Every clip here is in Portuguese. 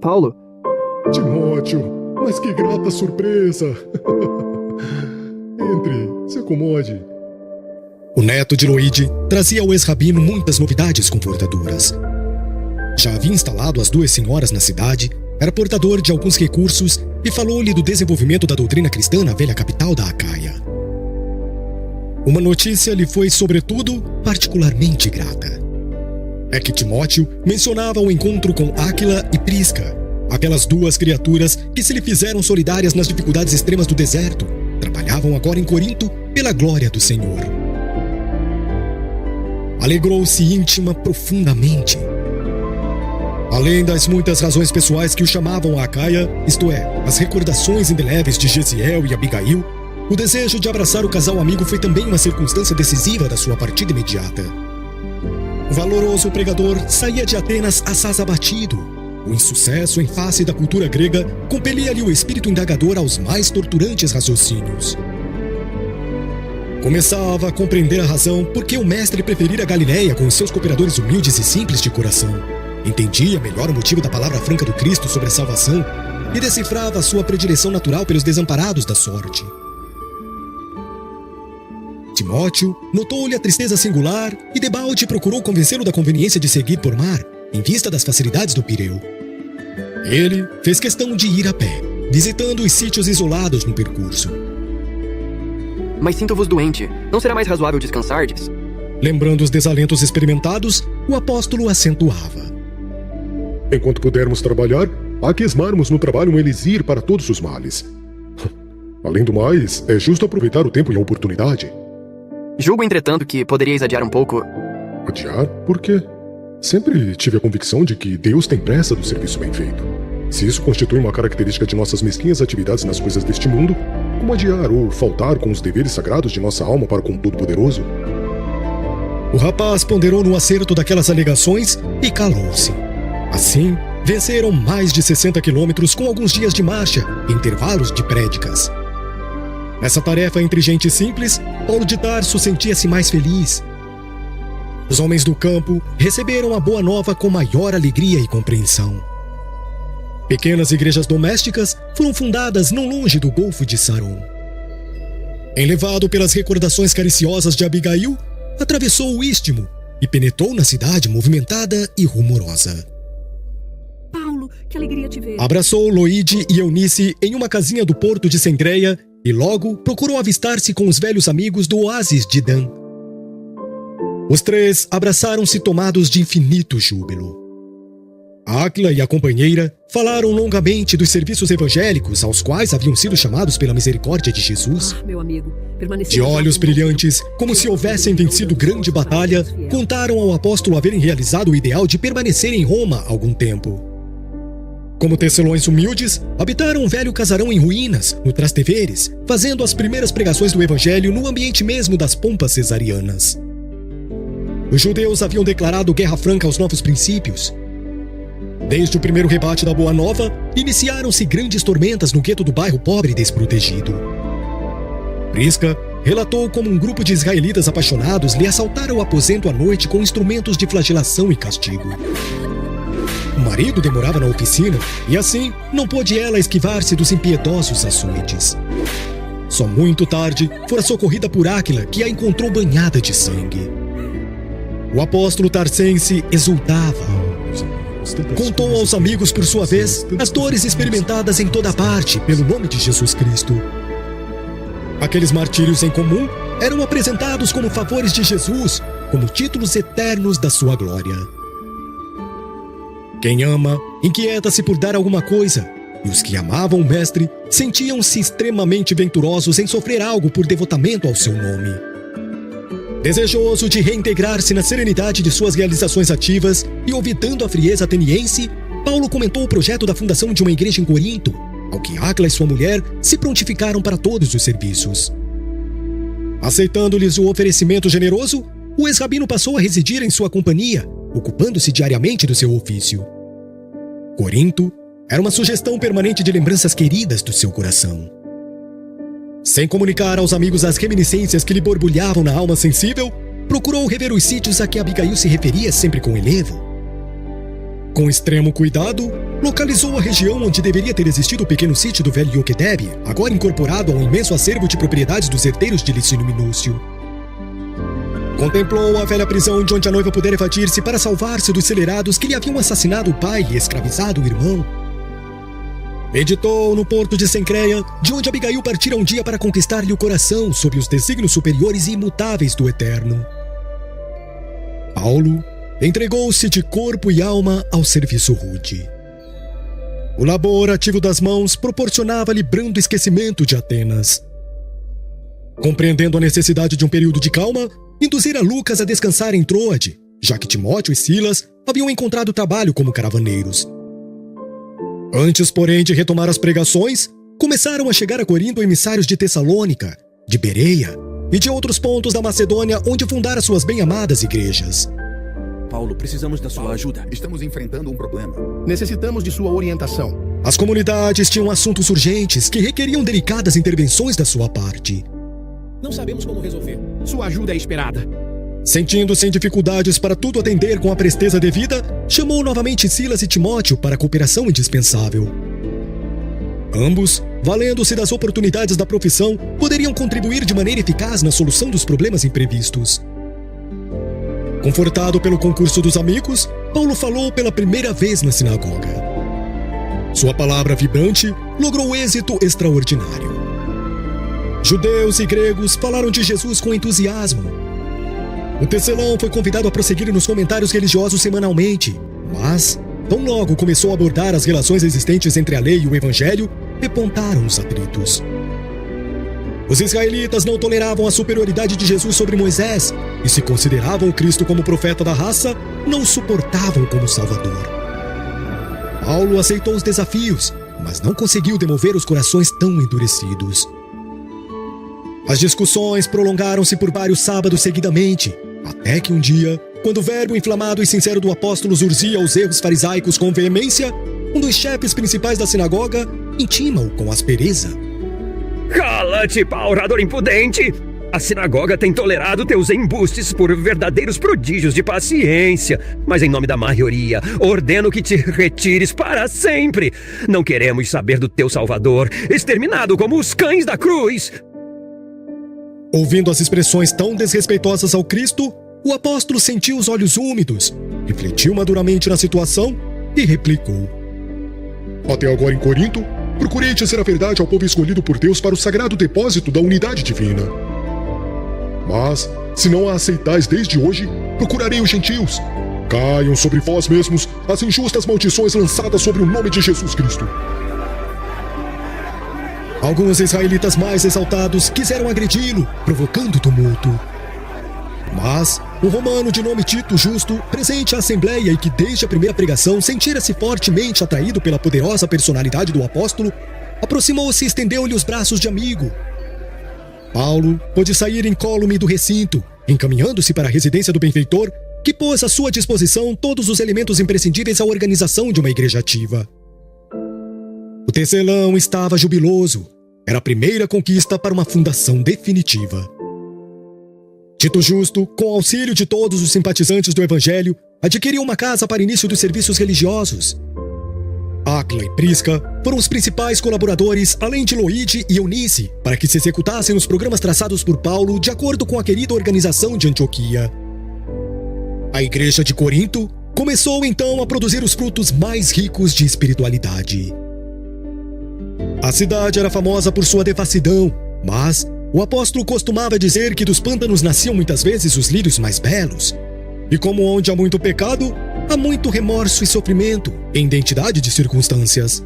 Paulo. Timóteo, mas que grata surpresa! Entre, se acomode. O neto de Loide trazia ao ex-rabino muitas novidades confortadoras. Já havia instalado as duas senhoras na cidade, era portador de alguns recursos e falou-lhe do desenvolvimento da doutrina cristã na velha capital da Acaia. Uma notícia lhe foi, sobretudo, particularmente grata. É que Timóteo mencionava o encontro com Áquila e Prisca, aquelas duas criaturas que se lhe fizeram solidárias nas dificuldades extremas do deserto, trabalhavam agora em Corinto pela glória do Senhor. Alegrou-se íntima profundamente. Além das muitas razões pessoais que o chamavam a Acaia, isto é, as recordações indeléveis de Gesiel e Abigail, o desejo de abraçar o casal amigo foi também uma circunstância decisiva da sua partida imediata. O valoroso pregador saía de Atenas assaz abatido. O insucesso em face da cultura grega compelia-lhe o espírito indagador aos mais torturantes raciocínios. Começava a compreender a razão por que o mestre preferira a Galiléia com os seus cooperadores humildes e simples de coração. Entendia melhor o motivo da palavra franca do Cristo sobre a salvação e decifrava a sua predileção natural pelos desamparados da sorte. Timóteo notou-lhe a tristeza singular e debalde procurou convencê-lo da conveniência de seguir por mar, em vista das facilidades do Pireu. Ele fez questão de ir a pé, visitando os sítios isolados no percurso. Mas sinto-vos doente. Não será mais razoável descansardes? Lembrando os desalentos experimentados, o apóstolo acentuava. Enquanto pudermos trabalhar, há que esmarmos no trabalho um elixir para todos os males. Além do mais, é justo aproveitar o tempo e a oportunidade. Julgo, entretanto, que poderíeis adiar um pouco. Adiar? Por quê? Sempre tive a convicção de que Deus tem pressa do serviço bem feito. Se isso constitui uma característica de nossas mesquinhas atividades nas coisas deste mundo, como adiar ou faltar com os deveres sagrados de nossa alma para com o Todo-Poderoso? O rapaz ponderou no acerto daquelas alegações e calou-se. Assim, venceram mais de 60 quilômetros com alguns dias de marcha e intervalos de prédicas. Nessa tarefa entre gente simples, Paulo de Tarso sentia-se mais feliz. Os homens do campo receberam a boa nova com maior alegria e compreensão. Pequenas igrejas domésticas foram fundadas não longe do Golfo de Saron. Enlevado pelas recordações cariciosas de Abigail, atravessou o istmo e penetrou na cidade movimentada e rumorosa. Paulo, que alegria te ver. Abraçou Loide e Eunice em uma casinha do porto de Cencreia e logo procurou avistar-se com os velhos amigos do oásis de Dan. Os três abraçaram-se tomados de infinito júbilo. Áquila e a companheira falaram longamente dos serviços evangélicos aos quais haviam sido chamados pela misericórdia de Jesus. Meu amigo, de olhos brilhantes, como se houvessem vencido grande batalha, contaram ao apóstolo haverem realizado o ideal de permanecer em Roma algum tempo. Como tecelões humildes, habitaram um velho casarão em ruínas, no Trasteveres, fazendo as primeiras pregações do evangelho no ambiente mesmo das pompas cesarianas. Os judeus haviam declarado guerra franca aos novos princípios. Desde o primeiro rebate da Boa Nova, iniciaram-se grandes tormentas no gueto do bairro pobre e desprotegido. Prisca relatou como um grupo de israelitas apaixonados lhe assaltaram o aposento à noite com instrumentos de flagelação e castigo. O marido demorava na oficina e assim não pôde ela esquivar-se dos impiedosos açoites. Só muito tarde fora socorrida por Áquila, que a encontrou banhada de sangue. O apóstolo tarsense exultava. Contou aos amigos, por sua vez, as dores experimentadas em toda parte pelo nome de Jesus Cristo. Aqueles martírios em comum eram apresentados como favores de Jesus, como títulos eternos da sua glória. Quem ama, inquieta-se por dar alguma coisa, e os que amavam o Mestre sentiam-se extremamente venturosos em sofrer algo por devotamento ao seu nome. Desejoso de reintegrar-se na serenidade de suas realizações ativas e olvidando a frieza ateniense, Paulo comentou o projeto da fundação de uma igreja em Corinto, ao que Áquila e sua mulher se prontificaram para todos os serviços. Aceitando-lhes o oferecimento generoso, o ex-rabino passou a residir em sua companhia, ocupando-se diariamente do seu ofício. Corinto era uma sugestão permanente de lembranças queridas do seu coração. Sem comunicar aos amigos as reminiscências que lhe borbulhavam na alma sensível, procurou rever os sítios a que Abigail se referia sempre com enlevo. Com extremo cuidado, localizou a região onde deveria ter existido o pequeno sítio do velho Yokedeb, agora incorporado ao imenso acervo de propriedades dos herdeiros de Licínio Minúcio. Contemplou a velha prisão de onde a noiva pudera evadir-se para salvar-se dos celerados que lhe haviam assassinado o pai e escravizado o irmão. Meditou no porto de Sencreia, de onde Abigail partira um dia para conquistar-lhe o coração sob os desígnios superiores e imutáveis do Eterno. Paulo entregou-se de corpo e alma ao serviço rude. O labor ativo das mãos proporcionava-lhe brando esquecimento de Atenas. Compreendendo a necessidade de um período de calma, induzira Lucas a descansar em Troade, já que Timóteo e Silas haviam encontrado trabalho como caravaneiros. Antes, porém, de retomar as pregações, começaram a chegar a Corinto emissários de Tessalônica, de Bereia e de outros pontos da Macedônia onde fundara suas bem-amadas igrejas. Paulo, precisamos da sua ajuda. Estamos enfrentando um problema. Necessitamos de sua orientação. As comunidades tinham assuntos urgentes que requeriam delicadas intervenções da sua parte. Não sabemos como resolver. Sua ajuda é esperada. Sentindo-se em dificuldades para tudo atender com a presteza devida, chamou novamente Silas e Timóteo para a cooperação indispensável. Ambos, valendo-se das oportunidades da profissão, poderiam contribuir de maneira eficaz na solução dos problemas imprevistos. Confortado pelo concurso dos amigos, Paulo falou pela primeira vez na sinagoga. Sua palavra vibrante logrou êxito extraordinário. Judeus e gregos falaram de Jesus com entusiasmo. O tecelão foi convidado a prosseguir nos comentários religiosos semanalmente, mas, tão logo começou a abordar as relações existentes entre a lei e o evangelho, repontaram os atritos. Os israelitas não toleravam a superioridade de Jesus sobre Moisés e, se consideravam o Cristo como profeta da raça, não o suportavam como Salvador. Paulo aceitou os desafios, mas não conseguiu demover os corações tão endurecidos. As discussões prolongaram-se por vários sábados seguidamente, até que um dia, quando o verbo inflamado e sincero do apóstolo zurzia os erros farisaicos com veemência, um dos chefes principais da sinagoga intima-o com aspereza. Cala-te, pau, orador impudente! A sinagoga tem tolerado teus embustes por verdadeiros prodígios de paciência, mas em nome da maioria, ordeno que te retires para sempre. Não queremos saber do teu Salvador, exterminado como os cães da cruz. Ouvindo as expressões tão desrespeitosas ao Cristo, o apóstolo sentiu os olhos úmidos, refletiu maduramente na situação e replicou. Até agora em Corinto, procurei dizer a verdade ao povo escolhido por Deus para o sagrado depósito da unidade divina. Mas, se não a aceitais desde hoje, procurarei os gentios. Caiam sobre vós mesmos as injustas maldições lançadas sobre o nome de Jesus Cristo. Alguns israelitas mais exaltados quiseram agredi-lo, provocando tumulto. Mas um romano de nome Tito Justo, presente à assembleia e que desde a primeira pregação sentira-se fortemente atraído pela poderosa personalidade do apóstolo, aproximou-se e estendeu-lhe os braços de amigo. Paulo pôde sair incólume do recinto, encaminhando-se para a residência do benfeitor, que pôs à sua disposição todos os elementos imprescindíveis à organização de uma igreja ativa. O tecelão estava jubiloso. Era a primeira conquista para uma fundação definitiva. Tito Justo, com o auxílio de todos os simpatizantes do Evangelho, adquiriu uma casa para início dos serviços religiosos. Áquila e Prisca foram os principais colaboradores, além de Loide e Eunice, para que se executassem os programas traçados por Paulo de acordo com a querida organização de Antioquia. A igreja de Corinto começou então a produzir os frutos mais ricos de espiritualidade. A cidade era famosa por sua devassidão, mas o apóstolo costumava dizer que dos pântanos nasciam muitas vezes os lírios mais belos. E como onde há muito pecado, há muito remorso e sofrimento, em identidade de circunstâncias.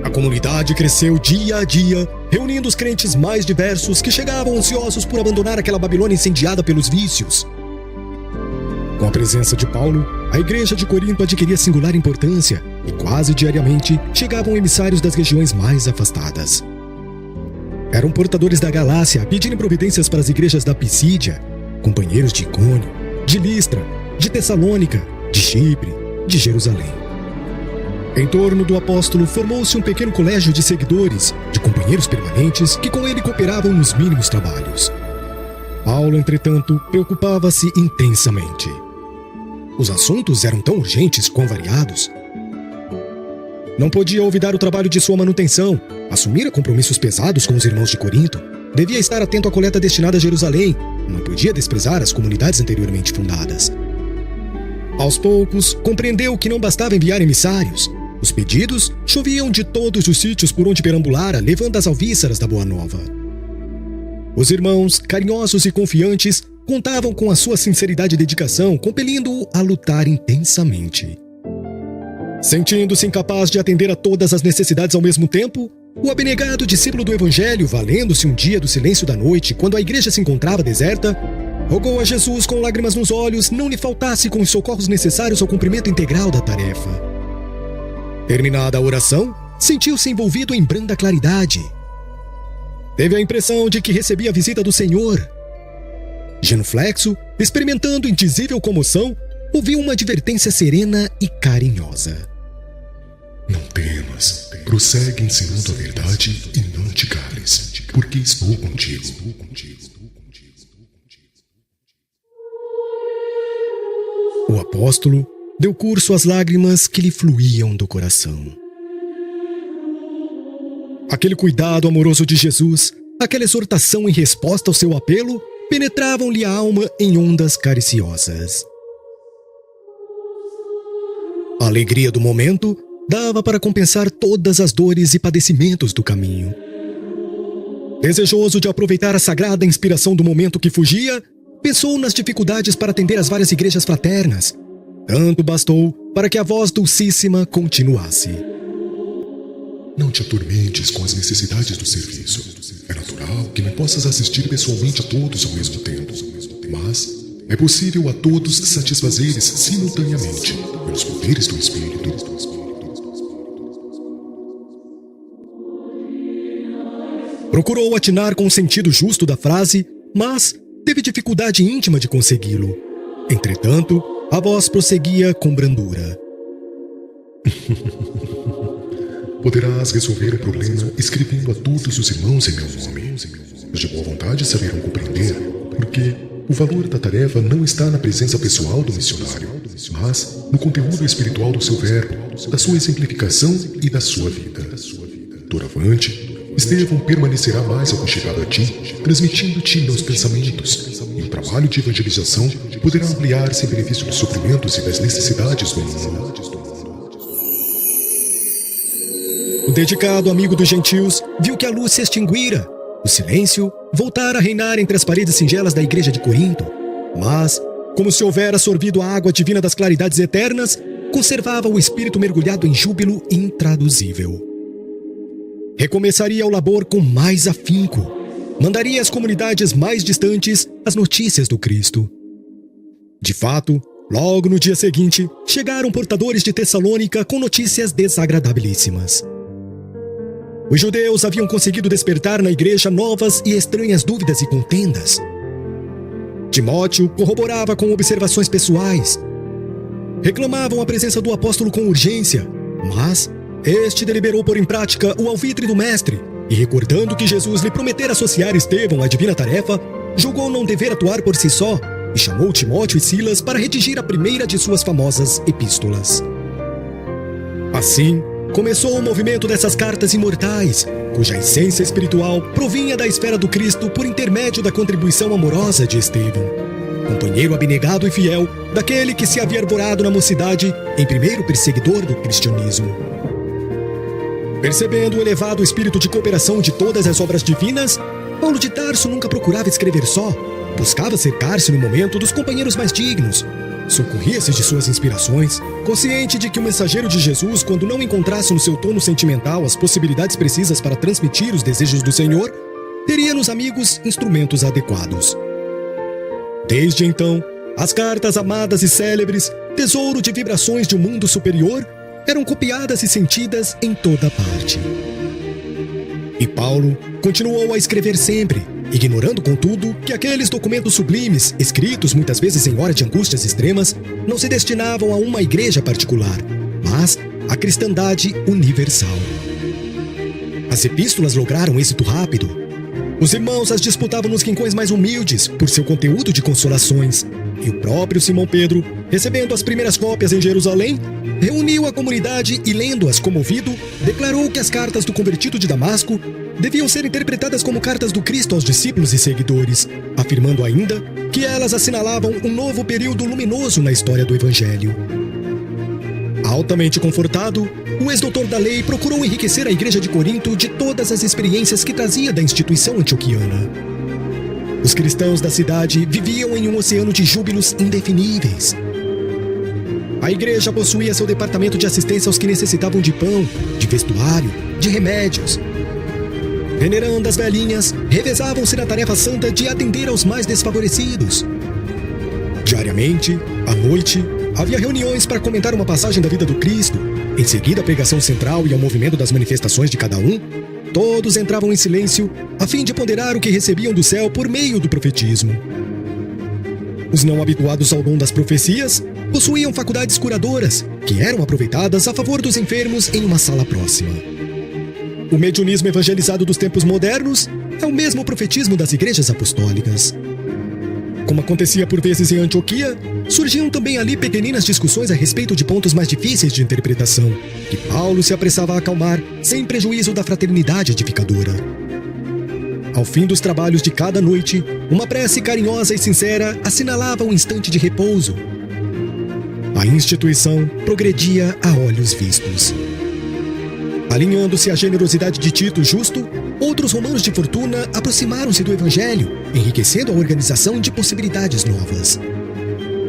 A comunidade cresceu dia a dia, reunindo os crentes mais diversos que chegavam ansiosos por abandonar aquela Babilônia incendiada pelos vícios. Com a presença de Paulo, a igreja de Corinto adquiria singular importância e quase diariamente chegavam emissários das regiões mais afastadas. Eram portadores da Galácia pedindo providências para as igrejas da Pisídia, companheiros de Icônio, de Listra, de Tessalônica, de Chipre, de Jerusalém. Em torno do apóstolo formou-se um pequeno colégio de seguidores, de companheiros permanentes que com ele cooperavam nos mínimos trabalhos. Paulo, entretanto, preocupava-se intensamente. Os assuntos eram tão urgentes quão variados. não podia olvidar o trabalho de sua manutenção, assumira compromissos pesados com os irmãos de Corinto, devia estar atento à coleta destinada a Jerusalém, não podia desprezar as comunidades anteriormente fundadas. Aos poucos, compreendeu que não bastava enviar emissários. Os pedidos choviam de todos os sítios por onde perambulara, levando as alvíceras da Boa Nova. Os irmãos, carinhosos e confiantes, contavam com a sua sinceridade e dedicação, compelindo-o a lutar intensamente. Sentindo-se incapaz de atender a todas as necessidades ao mesmo tempo, o abnegado discípulo do Evangelho, valendo-se um dia do silêncio da noite, quando a igreja se encontrava deserta, rogou a Jesus com lágrimas nos olhos não lhe faltasse com os socorros necessários ao cumprimento integral da tarefa. Terminada a oração, sentiu-se envolvido em branda claridade. Teve a impressão de que recebia a visita do Senhor. Genuflexo, experimentando indizível comoção, ouviu uma advertência serena e carinhosa. Não temas, prossegue ensinando a verdade e não te cales, porque estou contigo. O apóstolo deu curso às lágrimas que lhe fluíam do coração. Aquele cuidado amoroso de Jesus, aquela exortação em resposta ao seu apelo, penetravam-lhe a alma em ondas cariciosas. A alegria do momento dava para compensar todas as dores e padecimentos do caminho. Desejoso de aproveitar a sagrada inspiração do momento que fugia, pensou nas dificuldades para atender as várias igrejas fraternas. Tanto bastou para que a voz dulcíssima continuasse. Não te atormentes com as necessidades do serviço. É natural que não possas assistir pessoalmente a todos ao mesmo tempo, mas é possível a todos satisfazeres simultaneamente pelos poderes do Espírito. Procurou atinar com o sentido justo da frase, mas teve dificuldade íntima de consegui-lo. Entretanto, a voz prosseguia com brandura. Poderás resolver o problema escrevendo a todos os irmãos em meu nome. Os de boa vontade saberão compreender, porque o valor da tarefa não está na presença pessoal do missionário, mas no conteúdo espiritual do seu verbo, da sua exemplificação e da sua vida. Doravante, Estevão permanecerá mais aconchegado a ti, transmitindo-te meus pensamentos, e o trabalho de evangelização poderá ampliar-se em benefício dos sofrimentos e das necessidades do mundo. O dedicado amigo dos gentios viu que a luz se extinguira. O silêncio voltara a reinar entre as paredes singelas da igreja de Corinto. Mas, como se houvera sorvido a água divina das claridades eternas, conservava o espírito mergulhado em júbilo intraduzível. Recomeçaria o labor com mais afinco. Mandaria às comunidades mais distantes as notícias do Cristo. De fato, logo no dia seguinte, chegaram portadores de Tessalônica com notícias desagradabilíssimas. Os judeus haviam conseguido despertar na igreja novas e estranhas dúvidas e contendas. Timóteo corroborava com observações pessoais. Reclamavam a presença do apóstolo com urgência, mas este deliberou pôr em prática o alvitre do mestre e, recordando que Jesus lhe prometera associar Estevão à divina tarefa, julgou não dever atuar por si só e chamou Timóteo e Silas para redigir a primeira de suas famosas epístolas. Assim, começou o movimento dessas cartas imortais, cuja essência espiritual provinha da esfera do Cristo por intermédio da contribuição amorosa de Estevão, companheiro abnegado e fiel daquele que se havia arvorado na mocidade em primeiro perseguidor do cristianismo. Percebendo o elevado espírito de cooperação de todas as obras divinas, Paulo de Tarso nunca procurava escrever só, buscava cercar-se no momento dos companheiros mais dignos, socorria-se de suas inspirações, consciente de que o mensageiro de Jesus, quando não encontrasse no seu tono sentimental as possibilidades precisas para transmitir os desejos do Senhor, teria nos amigos instrumentos adequados. Desde então, as cartas amadas e célebres, tesouro de vibrações de um mundo superior, eram copiadas e sentidas em toda parte. E Paulo continuou a escrever sempre, ignorando, contudo, que aqueles documentos sublimes, escritos muitas vezes em hora de angústias extremas, não se destinavam a uma igreja particular, mas à cristandade universal. As epístolas lograram êxito rápido. Os irmãos as disputavam nos rincões mais humildes por seu conteúdo de consolações. E o próprio Simão Pedro, recebendo as primeiras cópias em Jerusalém, reuniu a comunidade e, lendo-as comovido, declarou que as cartas do convertido de Damasco deviam ser interpretadas como cartas do Cristo aos discípulos e seguidores, afirmando ainda que elas assinalavam um novo período luminoso na história do Evangelho. Altamente confortado, o ex-doutor da lei procurou enriquecer a igreja de Corinto de todas as experiências que trazia da instituição antioquiana. Os cristãos da cidade viviam em um oceano de júbilos indefiníveis. A igreja possuía seu departamento de assistência aos que necessitavam de pão, de vestuário, de remédios. Venerando as velhinhas, revezavam-se na tarefa santa de atender aos mais desfavorecidos. Diariamente, à noite, havia reuniões para comentar uma passagem da vida do Cristo. Em seguida, a pregação central e ao movimento das manifestações de cada um. Todos entravam em silêncio, a fim de ponderar o que recebiam do céu por meio do profetismo. Os não habituados ao dom das profecias possuíam faculdades curadoras, que eram aproveitadas a favor dos enfermos em uma sala próxima. O mediunismo evangelizado dos tempos modernos é o mesmo profetismo das igrejas apostólicas. Como acontecia por vezes em Antioquia, surgiam também ali pequeninas discussões a respeito de pontos mais difíceis de interpretação, que Paulo se apressava a acalmar, sem prejuízo da fraternidade edificadora. Ao fim dos trabalhos de cada noite, uma prece carinhosa e sincera assinalava um instante de repouso. A instituição progredia a olhos vistos. Alinhando-se à generosidade de Tito Justo, outros romanos de fortuna aproximaram-se do Evangelho, enriquecendo a organização de possibilidades novas.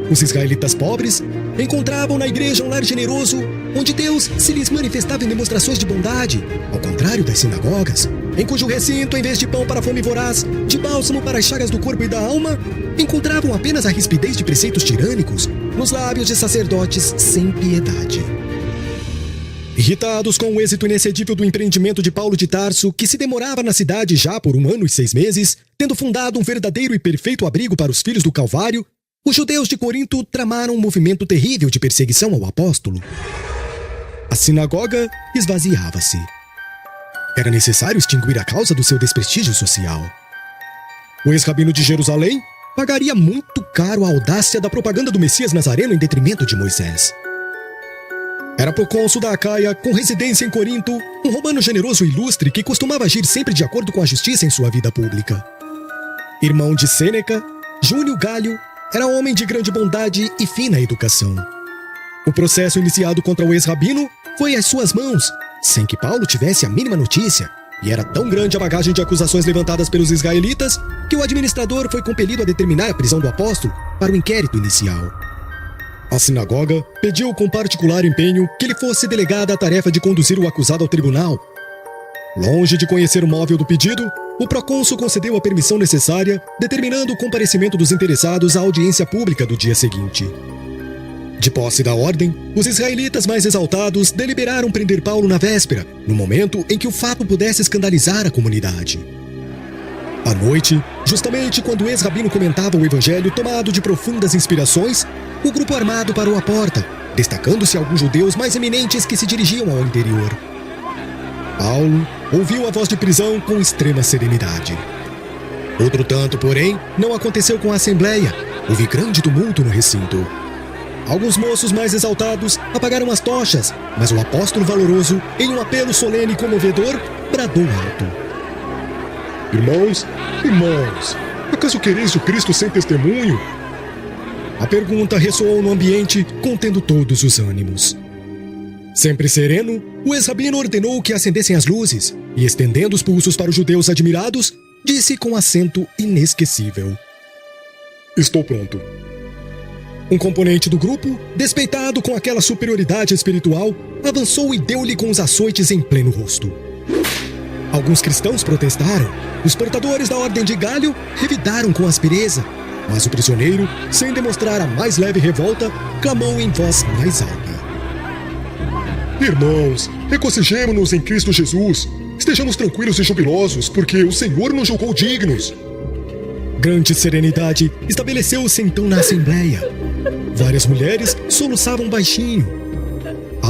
Os israelitas pobres encontravam na igreja um lar generoso, onde Deus se lhes manifestava em demonstrações de bondade, ao contrário das sinagogas, em cujo recinto, em vez de pão para a fome voraz, de bálsamo para as chagas do corpo e da alma, encontravam apenas a rispidez de preceitos tirânicos nos lábios de sacerdotes sem piedade. Irritados com o êxito inexcedível do empreendimento de Paulo de Tarso, que se demorava na cidade já por 1 ano e 6 meses, tendo fundado um verdadeiro e perfeito abrigo para os filhos do Calvário, os judeus de Corinto tramaram um movimento terrível de perseguição ao apóstolo. A sinagoga esvaziava-se. Era necessário extinguir a causa do seu desprestígio social. O ex-rabino de Jerusalém pagaria muito caro a audácia da propaganda do Messias Nazareno em detrimento de Moisés. Era procônsul da Acaia, com residência em Corinto, um romano generoso e ilustre que costumava agir sempre de acordo com a justiça em sua vida pública. Irmão de Sêneca, Júlio Galho era homem de grande bondade e fina educação. O processo iniciado contra o ex-rabino foi às suas mãos, sem que Paulo tivesse a mínima notícia, e era tão grande a bagagem de acusações levantadas pelos israelitas que o administrador foi compelido a determinar a prisão do apóstolo para o inquérito inicial. A sinagoga pediu com particular empenho que lhe fosse delegada a tarefa de conduzir o acusado ao tribunal. Longe de conhecer o móvel do pedido, o procônsul concedeu a permissão necessária, determinando o comparecimento dos interessados à audiência pública do dia seguinte. De posse da ordem, os israelitas mais exaltados deliberaram prender Paulo na véspera, no momento em que o fato pudesse escandalizar a comunidade. À noite, justamente quando o ex-rabino comentava o evangelho tomado de profundas inspirações, o grupo armado parou à porta, destacando-se alguns judeus mais eminentes que se dirigiam ao interior. Paulo ouviu a voz de prisão com extrema serenidade. Outro tanto, porém, não aconteceu com a assembleia. Houve grande tumulto no recinto. Alguns moços mais exaltados apagaram as tochas, mas o apóstolo valoroso, em um apelo solene e comovedor, bradou alto: Irmãos, acaso quereis o Cristo sem testemunho? A pergunta ressoou no ambiente, contendo todos os ânimos. Sempre sereno, o ex-rabino ordenou que acendessem as luzes e, estendendo os pulsos para os judeus admirados, disse com acento inesquecível: Estou pronto. Um componente do grupo, despeitado com aquela superioridade espiritual, avançou e deu-lhe com os açoites em pleno rosto. Alguns cristãos protestaram. Os portadores da ordem de Galho revidaram com aspereza, mas o prisioneiro, sem demonstrar a mais leve revolta, clamou em voz mais alta: Irmãos, regozijemo-nos em Cristo Jesus. Estejamos tranquilos e jubilosos, porque o Senhor nos julgou dignos. Grande serenidade estabeleceu-se então na assembleia. Várias mulheres soluçavam baixinho.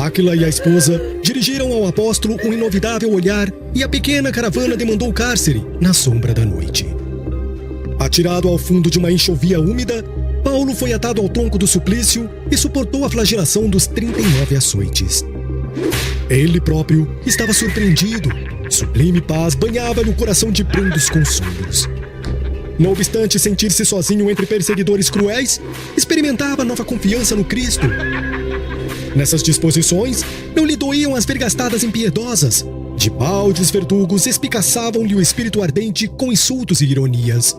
Áquila e a esposa dirigiram ao apóstolo um inovidável olhar e a pequena caravana demandou cárcere na sombra da noite. Atirado ao fundo de uma enxovia úmida, Paulo foi atado ao tronco do suplício e suportou a flagelação dos 39 açoites. Ele próprio estava surpreendido. Sublime paz banhava-lhe o coração de brandos consolos. Não obstante sentir-se sozinho entre perseguidores cruéis, experimentava nova confiança no Cristo. Nessas disposições, não lhe doíam as vergastadas impiedosas. De baldes verdugos espicaçavam-lhe o espírito ardente com insultos e ironias.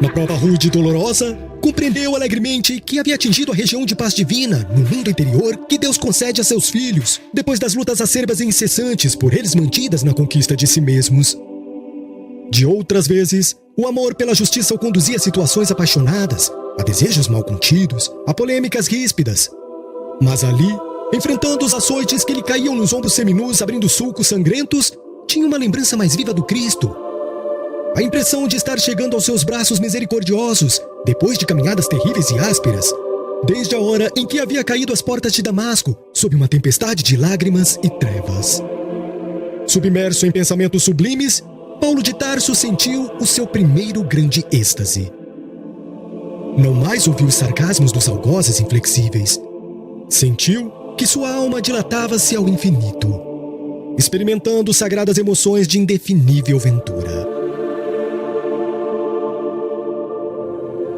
Na prova rude e dolorosa, compreendeu alegremente que havia atingido a região de paz divina no mundo interior que Deus concede a seus filhos, depois das lutas acerbas e incessantes por eles mantidas na conquista de si mesmos. De outras vezes, o amor pela justiça o conduzia a situações apaixonadas, a desejos mal contidos, a polêmicas ríspidas. Mas ali, enfrentando os açoites que lhe caíam nos ombros seminus abrindo sulcos sangrentos, tinha uma lembrança mais viva do Cristo. A impressão de estar chegando aos seus braços misericordiosos, depois de caminhadas terríveis e ásperas, desde a hora em que havia caído às portas de Damasco, sob uma tempestade de lágrimas e trevas. Submerso em pensamentos sublimes, Paulo de Tarso sentiu o seu primeiro grande êxtase. Não mais ouviu os sarcasmos dos algozes inflexíveis. Sentiu que sua alma dilatava-se ao infinito, experimentando sagradas emoções de indefinível ventura.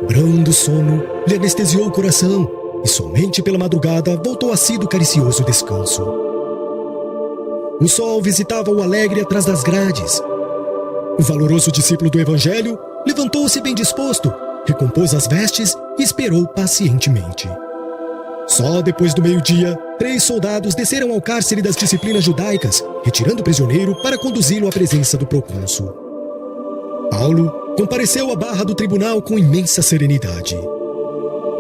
Brando sono lhe anestesiou o coração e somente pela madrugada voltou a si do caricioso descanso. O sol visitava-o alegre atrás das grades. O valoroso discípulo do Evangelho levantou-se bem disposto, recompôs as vestes e esperou pacientemente. Só depois do meio-dia, 3 soldados desceram ao cárcere das disciplinas judaicas, retirando o prisioneiro para conduzi-lo à presença do procônsul. Paulo compareceu à barra do tribunal com imensa serenidade.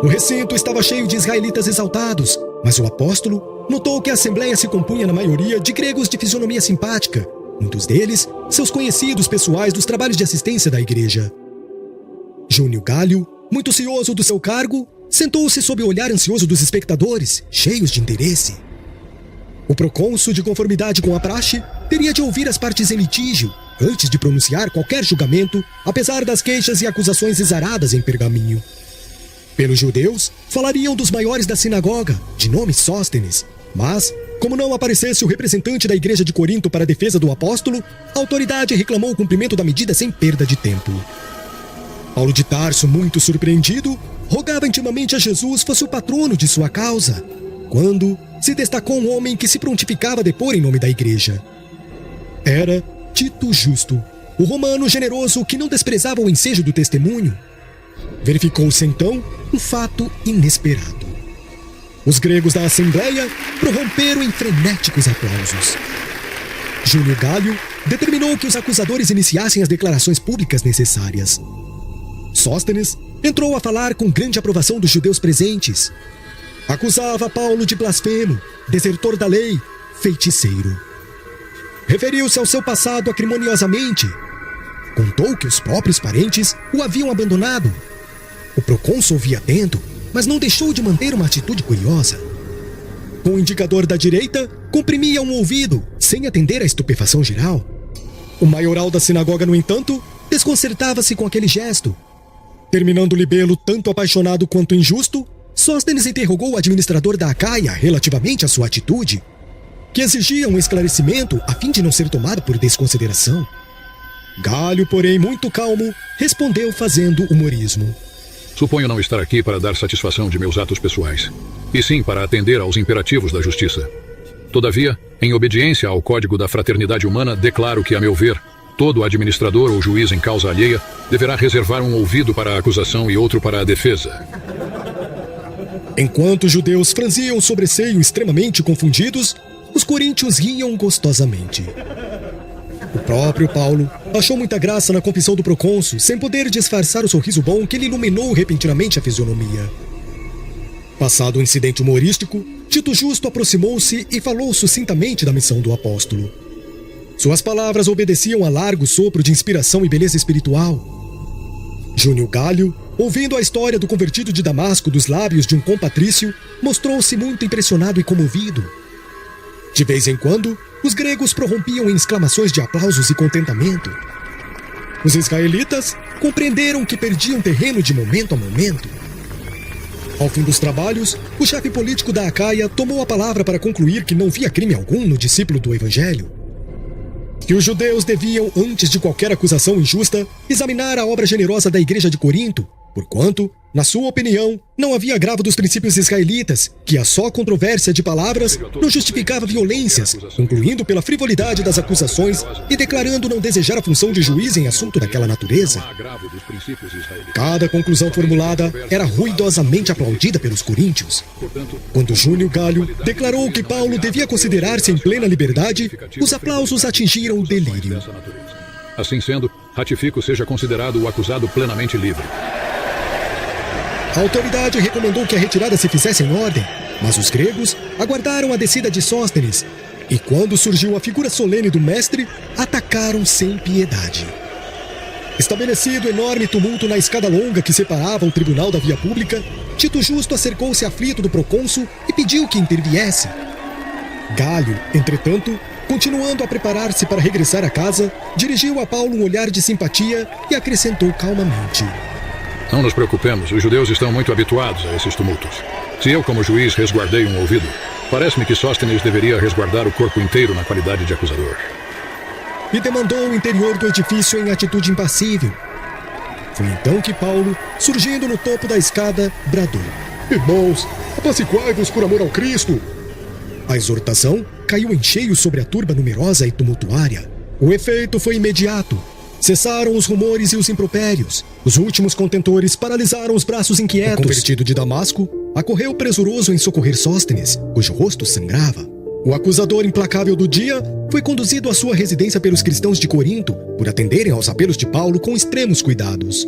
O recinto estava cheio de israelitas exaltados, mas o apóstolo notou que a assembleia se compunha na maioria de gregos de fisionomia simpática, muitos deles seus conhecidos pessoais dos trabalhos de assistência da igreja. Júnio Gálio, muito cioso do seu cargo, sentou-se sob o olhar ansioso dos espectadores, cheios de interesse. O procônsul, de conformidade com a praxe, teria de ouvir as partes em litígio, antes de pronunciar qualquer julgamento, apesar das queixas e acusações exaradas em pergaminho. Pelos judeus, falariam dos maiores da sinagoga, de nome Sóstenes, mas, como não aparecesse o representante da igreja de Corinto para a defesa do apóstolo, a autoridade reclamou o cumprimento da medida sem perda de tempo. Paulo de Tarso, muito surpreendido, rogava intimamente a Jesus fosse o patrono de sua causa, quando se destacou um homem que se prontificava a depor em nome da igreja. Era Tito Justo, o romano generoso que não desprezava o ensejo do testemunho. Verificou-se então um fato inesperado. Os gregos da Assembleia prorromperam em frenéticos aplausos. Júlio Gálio determinou que os acusadores iniciassem as declarações públicas necessárias. Sóstenes entrou a falar com grande aprovação dos judeus presentes. Acusava Paulo de blasfemo, desertor da lei, feiticeiro. Referiu-se ao seu passado acrimoniosamente. Contou que os próprios parentes o haviam abandonado. O procônsul ouvia atento, mas não deixou de manter uma atitude curiosa. Com o indicador da direita, comprimia um ouvido, sem atender à estupefação geral. O maioral da sinagoga, no entanto, desconcertava-se com aquele gesto. Terminando o libelo tanto apaixonado quanto injusto, Sóstenes interrogou o administrador da Acaia relativamente à sua atitude, que exigia um esclarecimento a fim de não ser tomado por desconsideração. Gálio, porém, muito calmo, respondeu fazendo humorismo. Suponho não estar aqui para dar satisfação de meus atos pessoais, e sim para atender aos imperativos da justiça. Todavia, em obediência ao Código da Fraternidade Humana, declaro que, a meu ver, todo administrador ou juiz em causa alheia deverá reservar um ouvido para a acusação e outro para a defesa. Enquanto os judeus franziam o sobresseio extremamente confundidos, os coríntios riam gostosamente. O próprio Paulo achou muita graça na confissão do procônsul, sem poder disfarçar o sorriso bom que lhe iluminou repentinamente a fisionomia. Passado o incidente humorístico, Tito Justo aproximou-se e falou sucintamente da missão do apóstolo. Suas palavras obedeciam a largo sopro de inspiração e beleza espiritual. Júnio Gálio ouvindo a história do convertido de Damasco dos lábios de um compatrício, mostrou-se muito impressionado e comovido. De vez em quando, os gregos prorrompiam em exclamações de aplausos e contentamento. Os israelitas compreenderam que perdiam terreno de momento a momento. Ao fim dos trabalhos, o chefe político da Acaia tomou a palavra para concluir que não via crime algum no discípulo do Evangelho. Que os judeus deviam, antes de qualquer acusação injusta, examinar a obra generosa da igreja de Corinto, porquanto, na sua opinião, não havia agravo dos princípios israelitas, que a só controvérsia de palavras não justificava violências, concluindo pela frivolidade das acusações e declarando não desejar a função de juiz em assunto daquela natureza. Cada conclusão formulada era ruidosamente aplaudida pelos coríntios. Quando Júlio Galho declarou que Paulo devia considerar-se em plena liberdade, os aplausos atingiram o delírio. Assim sendo, ratifico seja considerado o acusado plenamente livre. A autoridade recomendou que a retirada se fizesse em ordem, mas os gregos aguardaram a descida de Sóstenes e, quando surgiu a figura solene do mestre, atacaram sem piedade. Estabelecido enorme tumulto na escada longa que separava o tribunal da via pública, Tito Justo acercou-se aflito do procônsul e pediu que interviesse. Galho, entretanto, continuando a preparar-se para regressar a casa, dirigiu a Paulo um olhar de simpatia e acrescentou calmamente: Não nos preocupemos, os judeus estão muito habituados a esses tumultos. Se eu, como juiz, resguardei um ouvido, parece-me que Sóstenes deveria resguardar o corpo inteiro na qualidade de acusador. E demandou o interior do edifício em atitude impassível. Foi então que Paulo, surgindo no topo da escada, bradou: Irmãos, apaciguai-vos por amor ao Cristo! A exortação caiu em cheio sobre a turba numerosa e tumultuária. O efeito foi imediato. Cessaram os rumores e os impropérios. Os últimos contentores paralisaram os braços inquietos. O convertido de Damasco acorreu presuroso em socorrer Sóstenes, cujo rosto sangrava. O acusador implacável do dia foi conduzido à sua residência pelos cristãos de Corinto por atenderem aos apelos de Paulo com extremos cuidados.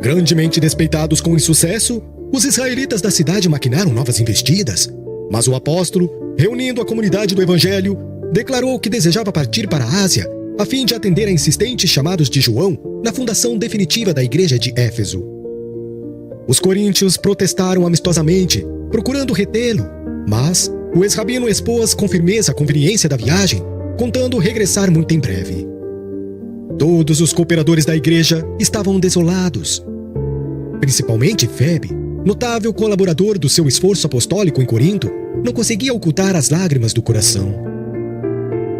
Grandemente despeitados com o insucesso, os israelitas da cidade maquinaram novas investidas. Mas o apóstolo, reunindo a comunidade do Evangelho, declarou que desejava partir para a Ásia a fim de atender a insistentes chamados de João na fundação definitiva da igreja de Éfeso. Os coríntios protestaram amistosamente, procurando retê-lo, mas o ex-rabino expôs com firmeza a conveniência da viagem, contando regressar muito em breve. Todos os cooperadores da igreja estavam desolados. Principalmente Febe, notável colaborador do seu esforço apostólico em Corinto, não conseguia ocultar as lágrimas do coração.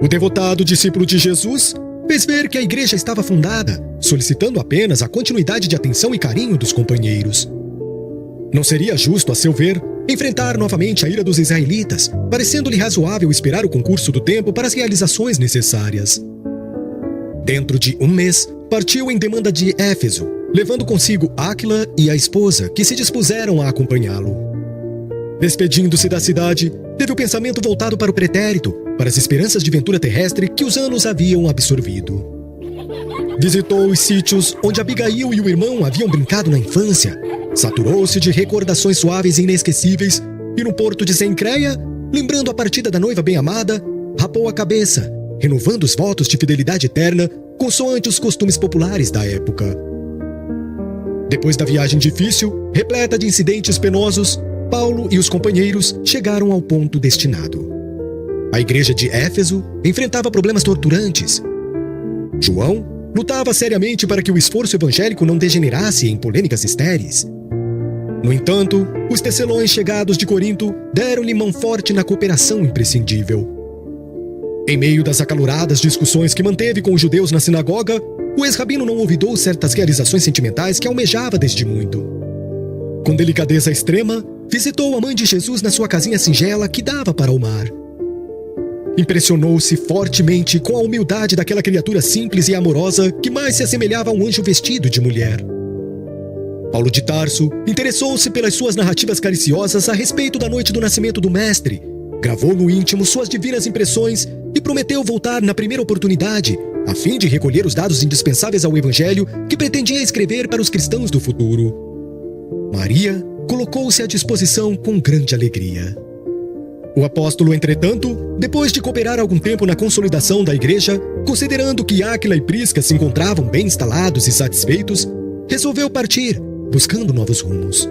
O devotado discípulo de Jesus fez ver que a igreja estava fundada, solicitando apenas a continuidade de atenção e carinho dos companheiros. Não seria justo, a seu ver, enfrentar novamente a ira dos israelitas, parecendo-lhe razoável esperar o concurso do tempo para as realizações necessárias. Dentro de um mês, partiu em demanda de Éfeso, levando consigo Áquila e a esposa, que se dispuseram a acompanhá-lo. Despedindo-se da cidade, teve o pensamento voltado para o pretérito, para as esperanças de ventura terrestre que os anos haviam absorvido. Visitou os sítios onde Abigail e o irmão haviam brincado na infância, saturou-se de recordações suaves e inesquecíveis, e no porto de Cencreia, lembrando a partida da noiva bem-amada, rapou a cabeça, renovando os votos de fidelidade eterna, consoante os costumes populares da época. Depois da viagem difícil, repleta de incidentes penosos, Paulo e os companheiros chegaram ao ponto destinado. A igreja de Éfeso enfrentava problemas torturantes. João lutava seriamente para que o esforço evangélico não degenerasse em polêmicas estéreis. No entanto, os tecelões chegados de Corinto deram-lhe mão forte na cooperação imprescindível. Em meio das acaloradas discussões que manteve com os judeus na sinagoga, o ex-rabino não olvidou certas realizações sentimentais que almejava desde muito. Com delicadeza extrema, visitou a mãe de Jesus na sua casinha singela que dava para o mar. Impressionou-se fortemente com a humildade daquela criatura simples e amorosa que mais se assemelhava a um anjo vestido de mulher. Paulo de Tarso interessou-se pelas suas narrativas cariciosas a respeito da noite do nascimento do Mestre, gravou no íntimo suas divinas impressões e prometeu voltar na primeira oportunidade, a fim de recolher os dados indispensáveis ao Evangelho que pretendia escrever para os cristãos do futuro. Maria colocou-se à disposição com grande alegria. O apóstolo, entretanto, depois de cooperar algum tempo na consolidação da igreja, considerando que Áquila e Prisca se encontravam bem instalados e satisfeitos, resolveu partir, buscando novos rumos.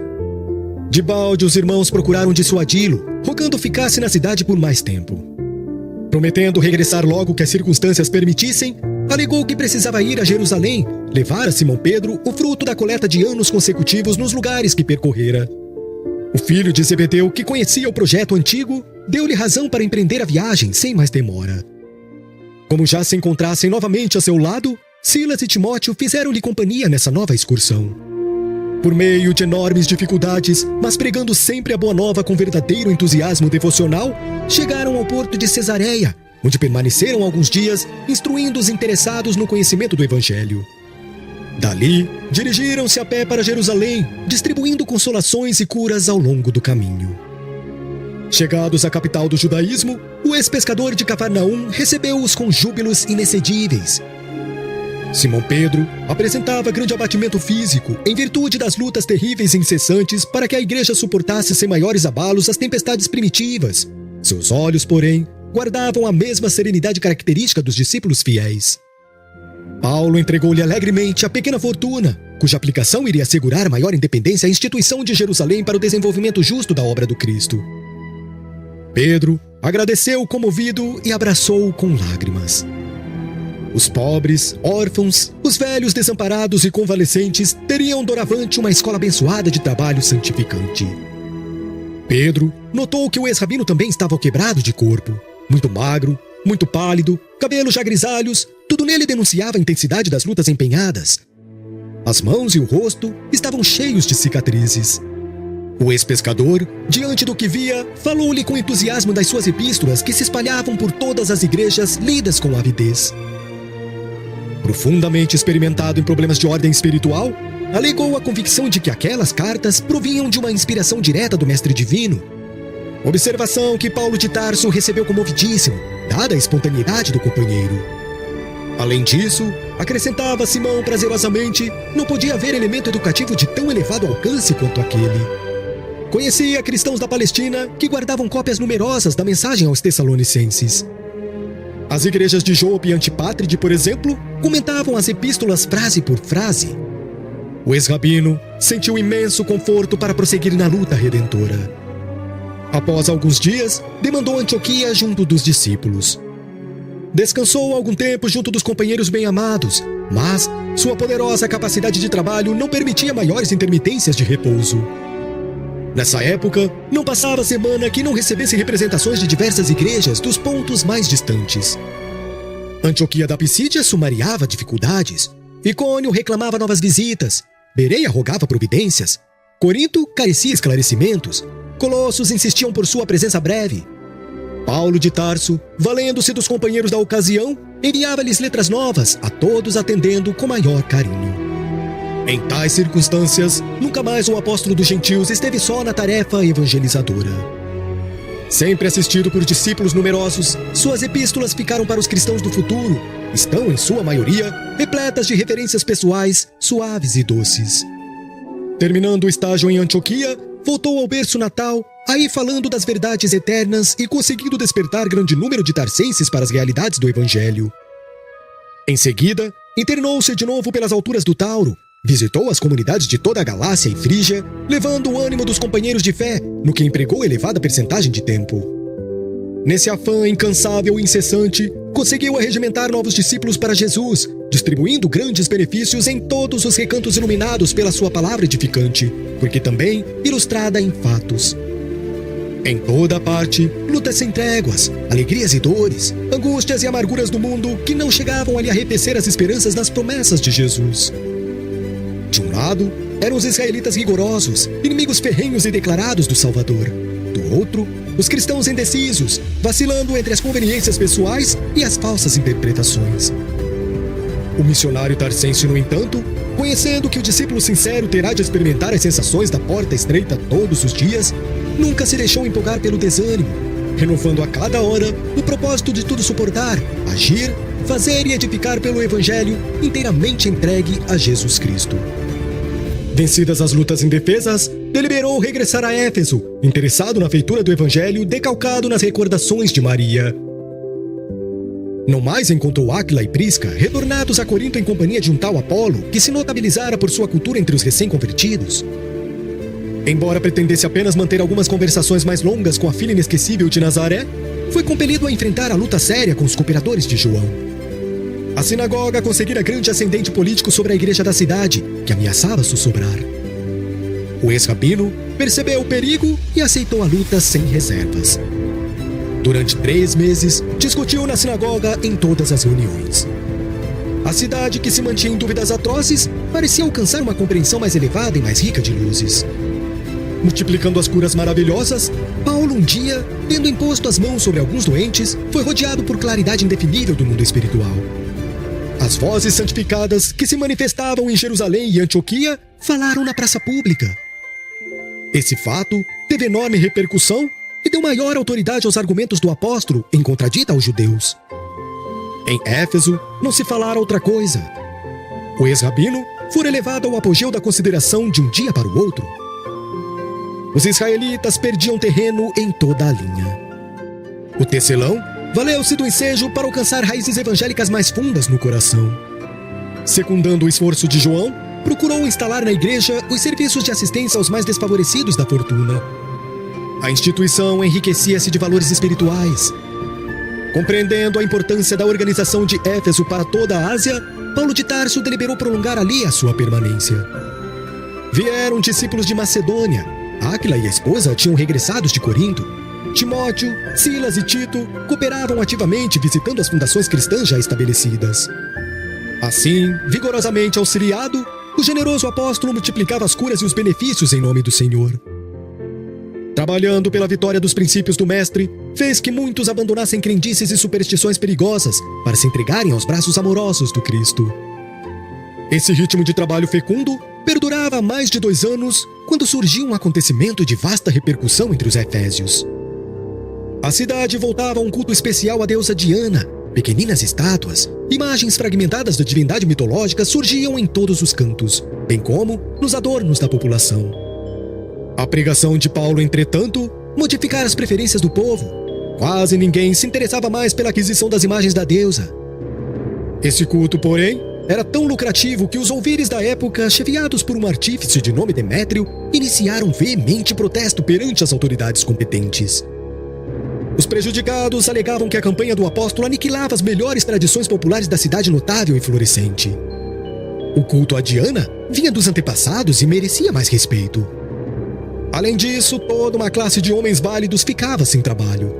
De balde, os irmãos procuraram dissuadi-lo, rogando ficasse na cidade por mais tempo. Prometendo regressar logo que as circunstâncias permitissem, alegou que precisava ir a Jerusalém, levar a Simão Pedro o fruto da coleta de anos consecutivos nos lugares que percorrera. O filho de Zebedeu, que conhecia o projeto antigo, deu-lhe razão para empreender a viagem sem mais demora. Como já se encontrassem novamente a seu lado, Silas e Timóteo fizeram-lhe companhia nessa nova excursão. Por meio de enormes dificuldades, mas pregando sempre a boa nova com verdadeiro entusiasmo devocional, chegaram ao porto de Cesareia, onde permaneceram alguns dias, instruindo os interessados no conhecimento do Evangelho. Dali, dirigiram-se a pé para Jerusalém, distribuindo consolações e curas ao longo do caminho. Chegados à capital do judaísmo, o ex-pescador de Cafarnaum recebeu-os com júbilos inexcedíveis. Simão Pedro apresentava grande abatimento físico em virtude das lutas terríveis e incessantes para que a igreja suportasse sem maiores abalos as tempestades primitivas. Seus olhos, porém, guardavam a mesma serenidade característica dos discípulos fiéis. Paulo entregou-lhe alegremente a pequena fortuna, cuja aplicação iria assegurar maior independência à instituição de Jerusalém para o desenvolvimento justo da obra do Cristo. Pedro agradeceu comovido e abraçou-o com lágrimas. Os pobres, órfãos, os velhos desamparados e convalescentes teriam doravante uma escola abençoada de trabalho santificante. Pedro notou que o ex-rabino também estava quebrado de corpo, muito magro, muito pálido, cabelos já grisalhos, tudo nele denunciava a intensidade das lutas empenhadas. As mãos e o rosto estavam cheios de cicatrizes. O ex-pescador, diante do que via, falou-lhe com entusiasmo das suas epístolas que se espalhavam por todas as igrejas lidas com avidez. Profundamente experimentado em problemas de ordem espiritual, alegou a convicção de que aquelas cartas provinham de uma inspiração direta do Mestre Divino. Observação que Paulo de Tarso recebeu comovidíssimo, dada a espontaneidade do companheiro. Além disso, acrescentava Simão prazerosamente, não podia haver elemento educativo de tão elevado alcance quanto aquele. Conhecia cristãos da Palestina que guardavam cópias numerosas da mensagem aos Tessalonicenses. As igrejas de Jope e Antipátride, por exemplo, comentavam as epístolas frase por frase. O ex-rabino sentiu imenso conforto para prosseguir na luta redentora. Após alguns dias, demandou Antioquia junto dos discípulos. Descansou algum tempo junto dos companheiros bem-amados, mas sua poderosa capacidade de trabalho não permitia maiores intermitências de repouso. Nessa época, não passava semana que não recebesse representações de diversas igrejas dos pontos mais distantes. Antioquia da Pisídia sumariava dificuldades, Icônio reclamava novas visitas, Bereia rogava providências, Corinto carecia esclarecimentos, Colossos insistiam por sua presença breve. Paulo de Tarso, valendo-se dos companheiros da ocasião, enviava-lhes letras novas, a todos atendendo com maior carinho. Em tais circunstâncias, nunca mais o apóstolo dos gentios esteve só na tarefa evangelizadora. Sempre assistido por discípulos numerosos, suas epístolas ficaram para os cristãos do futuro, estão, em sua maioria, repletas de referências pessoais, suaves e doces. Terminando o estágio em Antioquia, voltou ao berço natal, aí falando das verdades eternas e conseguindo despertar grande número de tarcenses para as realidades do Evangelho. Em seguida, internou-se de novo pelas alturas do Tauro, visitou as comunidades de toda a Galácia e Frígia, levando o ânimo dos companheiros de fé, no que empregou elevada percentagem de tempo. Nesse afã incansável e incessante, conseguiu arregimentar novos discípulos para Jesus, distribuindo grandes benefícios em todos os recantos iluminados pela sua palavra edificante, porque também ilustrada em fatos. Em toda a parte, lutas sem tréguas, alegrias e dores, angústias e amarguras do mundo que não chegavam a lhe arrefecer as esperanças nas promessas de Jesus. De um lado, eram os israelitas rigorosos, inimigos ferrenhos e declarados do Salvador. Do outro, os cristãos indecisos, vacilando entre as conveniências pessoais e as falsas interpretações. O missionário tarcense, no entanto, conhecendo que o discípulo sincero terá de experimentar as sensações da porta estreita todos os dias, nunca se deixou empolgar pelo desânimo, renovando a cada hora o propósito de tudo suportar, agir, fazer e edificar pelo Evangelho inteiramente entregue a Jesus Cristo. Vencidas as lutas indefesas, deliberou regressar a Éfeso, interessado na feitura do Evangelho decalcado nas recordações de Maria. Não mais encontrou Áquila e Prisca retornados a Corinto em companhia de um tal Apolo que se notabilizara por sua cultura entre os recém-convertidos. Embora pretendesse apenas manter algumas conversações mais longas com a filha inesquecível de Nazaré, foi compelido a enfrentar a luta séria com os cooperadores de João. A sinagoga conseguira grande ascendente político sobre a igreja da cidade, que ameaçava sussurrar. O ex-rabino percebeu o perigo e aceitou a luta sem reservas. Durante 3 meses, discutiu na sinagoga em todas as reuniões. A cidade, que se mantinha em dúvidas atrozes, parecia alcançar uma compreensão mais elevada e mais rica de luzes. Multiplicando as curas maravilhosas, Paulo, um dia, tendo imposto as mãos sobre alguns doentes, foi rodeado por claridade indefinível do mundo espiritual. As vozes santificadas que se manifestavam em Jerusalém e Antioquia falaram na praça pública. Esse fato teve enorme repercussão e deu maior autoridade aos argumentos do apóstolo em contradita aos judeus. Em Éfeso, não se falara outra coisa. O ex-rabino fora elevado ao apogeu da consideração de um dia para o outro. Os israelitas perdiam terreno em toda a linha. O tecelão valeu-se do ensejo para alcançar raízes evangélicas mais fundas no coração. Secundando o esforço de João, procurou instalar na igreja os serviços de assistência aos mais desfavorecidos da fortuna. A instituição enriquecia-se de valores espirituais. Compreendendo a importância da organização de Éfeso para toda a Ásia, Paulo de Tarso deliberou prolongar ali a sua permanência. Vieram discípulos de Macedônia. Áquila e a esposa tinham regressados de Corinto. Timóteo, Silas e Tito cooperavam ativamente visitando as fundações cristãs já estabelecidas. Assim, vigorosamente auxiliado, o generoso apóstolo multiplicava as curas e os benefícios em nome do Senhor. Trabalhando pela vitória dos princípios do Mestre, fez que muitos abandonassem crendices e superstições perigosas para se entregarem aos braços amorosos do Cristo. Esse ritmo de trabalho fecundo perdurava há mais de 2 anos, quando surgiu um acontecimento de vasta repercussão entre os efésios. A cidade voltava a um culto especial à deusa Diana. Pequeninas estátuas, imagens fragmentadas da divindade mitológica surgiam em todos os cantos, bem como nos adornos da população. A pregação de Paulo, entretanto, modificara as preferências do povo. Quase ninguém se interessava mais pela aquisição das imagens da deusa. Esse culto, porém, era tão lucrativo que os ouvires da época, chefiados por um artífice de nome Demétrio, iniciaram veemente protesto perante as autoridades competentes. Os prejudicados alegavam que a campanha do apóstolo aniquilava as melhores tradições populares da cidade notável e florescente. O culto a Diana vinha dos antepassados e merecia mais respeito. Além disso, toda uma classe de homens válidos ficava sem trabalho.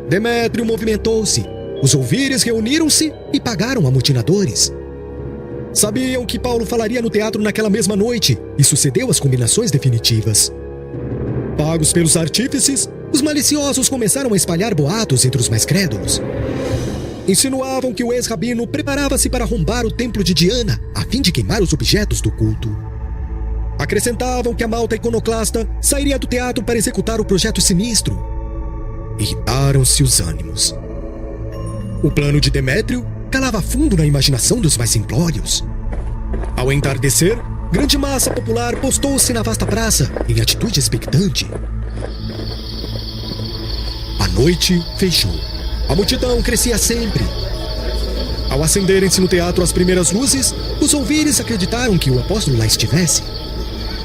Demétrio movimentou-se, os ouvires reuniram-se e pagaram amotinadores. Sabiam que Paulo falaria no teatro naquela mesma noite e sucedeu às combinações definitivas. Pagos pelos artífices, os maliciosos começaram a espalhar boatos entre os mais crédulos. Insinuavam que o ex-rabino preparava-se para arrombar o templo de Diana a fim de queimar os objetos do culto. Acrescentavam que a malta iconoclasta sairia do teatro para executar o projeto sinistro. Irritaram-se os ânimos. O plano de Demétrio calava fundo na imaginação dos mais simplórios. Ao entardecer, grande massa popular postou-se na vasta praça em atitude expectante. A noite fechou. A multidão crescia sempre. Ao acenderem-se no teatro as primeiras luzes, os ouvires acreditaram que o apóstolo lá estivesse.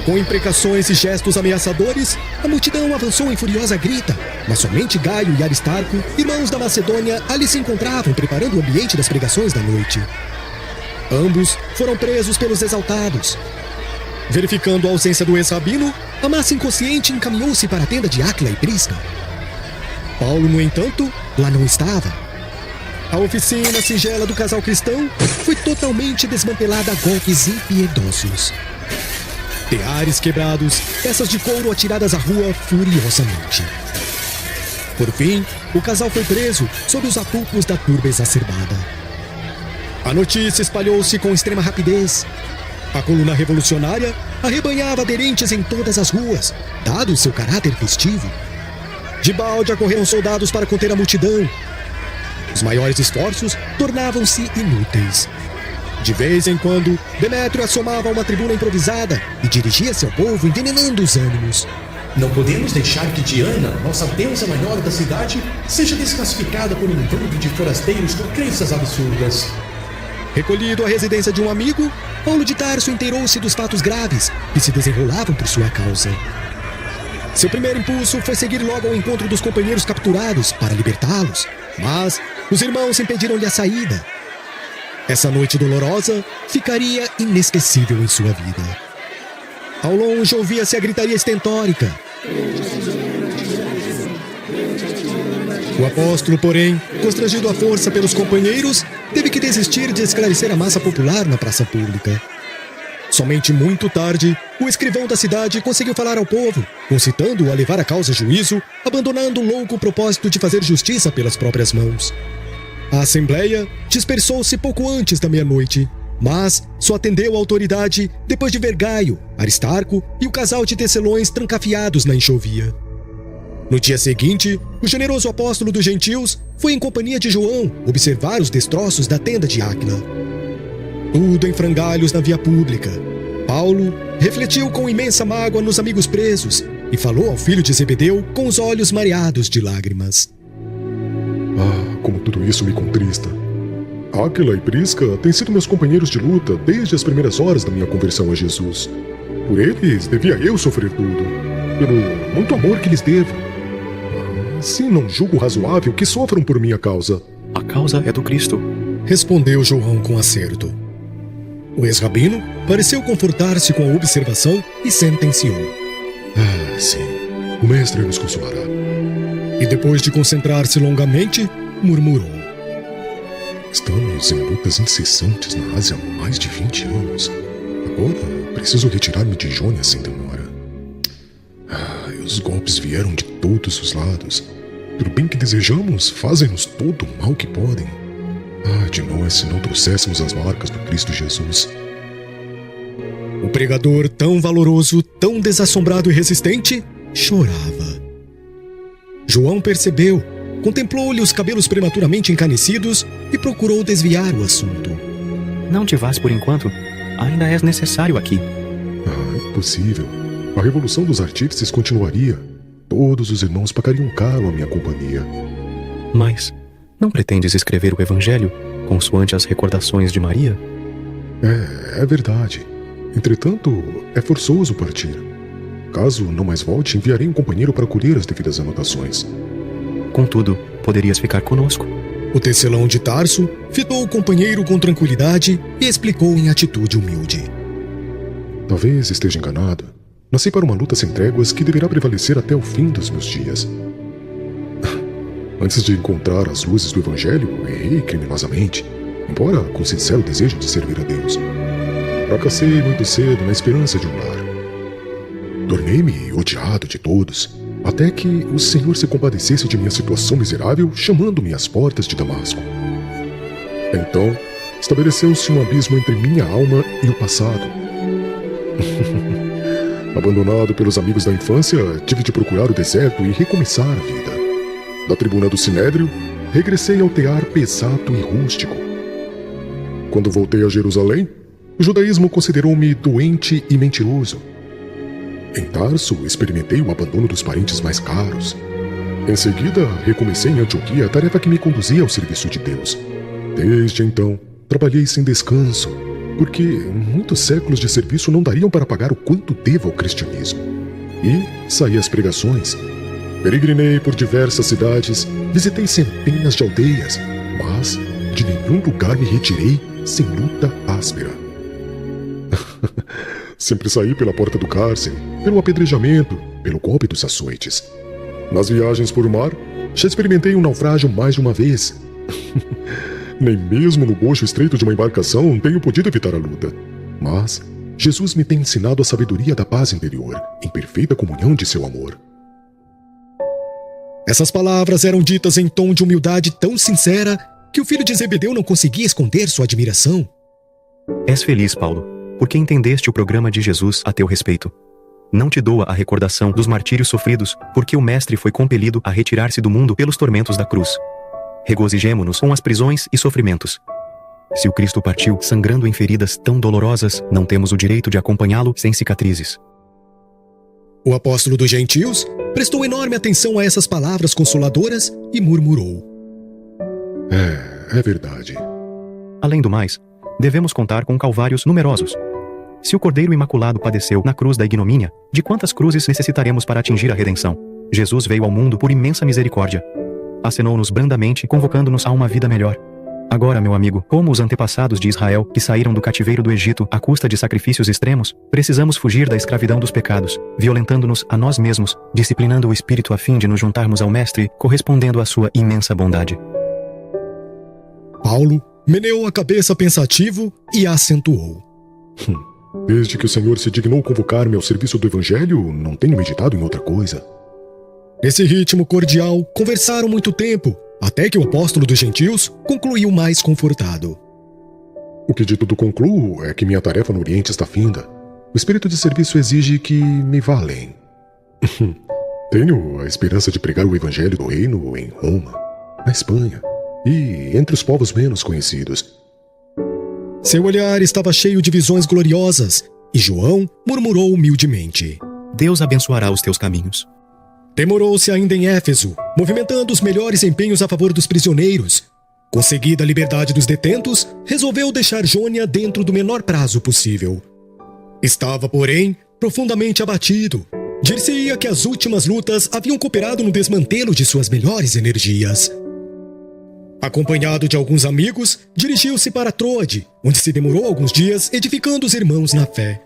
Com imprecações e gestos ameaçadores, a multidão avançou em furiosa grita, mas somente Gaio e Aristarco, irmãos da Macedônia, ali se encontravam preparando o ambiente das pregações da noite. Ambos foram presos pelos exaltados. Verificando a ausência do ex-rabino, a massa inconsciente encaminhou-se para a tenda de Áquila e Prisca. Paulo, no entanto, lá não estava. A oficina singela do casal cristão foi totalmente desmantelada a golpes impiedosos. Teares quebrados, peças de couro atiradas à rua furiosamente. Por fim, o casal foi preso sob os apupos da turba exacerbada. A notícia espalhou-se com extrema rapidez. A coluna revolucionária arrebanhava aderentes em todas as ruas, dado o seu caráter festivo. De balde acorreram soldados para conter a multidão. Os maiores esforços tornavam-se inúteis. De vez em quando, Demétrio assomava uma tribuna improvisada e dirigia-se ao povo envenenando os ânimos. Não podemos deixar que Diana, nossa deusa maior da cidade, seja desclassificada por um bando de forasteiros com crenças absurdas. Recolhido à residência de um amigo, Paulo de Tarso inteirou-se dos fatos graves que se desenrolavam por sua causa. Seu primeiro impulso foi seguir logo ao encontro dos companheiros capturados para libertá-los, mas os irmãos impediram-lhe a saída. Essa noite dolorosa ficaria inesquecível em sua vida. Ao longe ouvia-se a gritaria estentórica. O apóstolo, porém, constrangido à força pelos companheiros, teve que desistir de esclarecer a massa popular na praça pública. Somente muito tarde, o escrivão da cidade conseguiu falar ao povo, concitando-o a levar a causa a juízo, abandonando o louco propósito de fazer justiça pelas próprias mãos. A assembleia dispersou-se pouco antes da meia-noite, mas só atendeu a autoridade depois de ver Gaio, Aristarco e o casal de tecelões trancafiados na enxovia. No dia seguinte, o generoso apóstolo dos gentios foi em companhia de João observar os destroços da tenda de Áquila. Tudo em frangalhos na via pública. Paulo refletiu com imensa mágoa nos amigos presos e falou ao filho de Zebedeu com os olhos mareados de lágrimas. Ah, como tudo isso me contrista. Áquila e Prisca têm sido meus companheiros de luta desde as primeiras horas da minha conversão a Jesus. Por eles, devia eu sofrer tudo, pelo muito amor que lhes devo. Assim, não julgo razoável que sofram por minha causa. A causa é do Cristo, respondeu João com acerto. O ex-rabino pareceu confortar-se com a observação e sentenciou. Ah, sim, o mestre nos consolará. E depois de concentrar-se longamente, murmurou. Estamos em lutas incessantes na Ásia há mais de 20 anos. Agora preciso retirar-me de Jônia sem demora. Os golpes vieram de todos os lados. Pelo bem que desejamos, fazem-nos todo o mal que podem. De nós se não trouxéssemos as marcas do Cristo Jesus. O pregador, tão valoroso, tão desassombrado e resistente, chorava. João percebeu, contemplou-lhe os cabelos prematuramente encanecidos e procurou desviar o assunto. Não te vás por enquanto. Ainda és necessário aqui. É possível. A revolução dos artífices continuaria. Todos os irmãos pagariam caro a minha companhia. Mas não pretendes escrever o Evangelho consoante as recordações de Maria? É verdade. Entretanto, é forçoso partir. Caso não mais volte, enviarei um companheiro para colher as devidas anotações. Contudo, poderias ficar conosco. O tecelão de Tarso fitou o companheiro com tranquilidade e explicou em atitude humilde. Talvez esteja enganado. Nasci para uma luta sem tréguas que deverá prevalecer até o fim dos meus dias. Antes de encontrar as luzes do Evangelho, errei criminosamente, embora com sincero desejo de servir a Deus. Fracassei muito cedo na esperança de um lar. Tornei-me odiado de todos, até que o Senhor se compadecesse de minha situação miserável, chamando-me às portas de Damasco. Então, estabeleceu-se um abismo entre minha alma e o passado. Abandonado pelos amigos da infância, tive de procurar o deserto e recomeçar a vida. Da tribuna do Sinédrio, regressei ao tear pesado e rústico. Quando voltei a Jerusalém, o judaísmo considerou-me doente e mentiroso. Em Tarso, experimentei o abandono dos parentes mais caros. Em seguida, recomecei em Antioquia a tarefa que me conduzia ao serviço de Deus. Desde então, trabalhei sem descanso, porque muitos séculos de serviço não dariam para pagar o quanto devo ao cristianismo. E saí às pregações. Peregrinei por diversas cidades, visitei centenas de aldeias, mas de nenhum lugar me retirei sem luta áspera. Sempre saí pela porta do cárcere, pelo apedrejamento, pelo golpe dos açoites. Nas viagens por mar, já experimentei um naufrágio mais de uma vez. Nem mesmo no bojo estreito de uma embarcação tenho podido evitar a luta. Mas Jesus me tem ensinado a sabedoria da paz interior, em perfeita comunhão de seu amor. Essas palavras eram ditas em tom de humildade tão sincera que o filho de Zebedeu não conseguia esconder sua admiração. És feliz, Paulo, porque entendeste o programa de Jesus a teu respeito. Não te doa a recordação dos martírios sofridos, porque o Mestre foi compelido a retirar-se do mundo pelos tormentos da cruz. Regozijemo-nos com as prisões e sofrimentos. Se o Cristo partiu sangrando em feridas tão dolorosas, não temos o direito de acompanhá-lo sem cicatrizes. O apóstolo dos gentios prestou enorme atenção a essas palavras consoladoras e murmurou: É verdade. Além do mais, devemos contar com calvários numerosos. Se o Cordeiro Imaculado padeceu na cruz da ignomínia, de quantas cruzes necessitaremos para atingir a redenção? Jesus veio ao mundo por imensa misericórdia. Acenou-nos brandamente, convocando-nos a uma vida melhor. Agora, meu amigo, como os antepassados de Israel, que saíram do cativeiro do Egito à custa de sacrifícios extremos, precisamos fugir da escravidão dos pecados, violentando-nos a nós mesmos, disciplinando o espírito a fim de nos juntarmos ao Mestre, correspondendo à sua imensa bondade. Paulo meneou a cabeça pensativo e acentuou: Desde que o Senhor se dignou convocar-me ao serviço do Evangelho, não tenho meditado em outra coisa. Nesse ritmo cordial, conversaram muito tempo, até que o apóstolo dos gentios concluiu mais confortado. O que de tudo concluo é que minha tarefa no Oriente está finda. O espírito de serviço exige que me vá além. Tenho a esperança de pregar o Evangelho do Reino em Roma, na Espanha e entre os povos menos conhecidos. Seu olhar estava cheio de visões gloriosas, e João murmurou humildemente: Deus abençoará os teus caminhos. Demorou-se ainda em Éfeso, movimentando os melhores empenhos a favor dos prisioneiros. Conseguida a liberdade dos detentos, resolveu deixar Jônia dentro do menor prazo possível. Estava, porém, profundamente abatido. Dir-se-ia que as últimas lutas haviam cooperado no desmantelo de suas melhores energias. Acompanhado de alguns amigos, dirigiu-se para Troade, onde se demorou alguns dias edificando os irmãos na fé.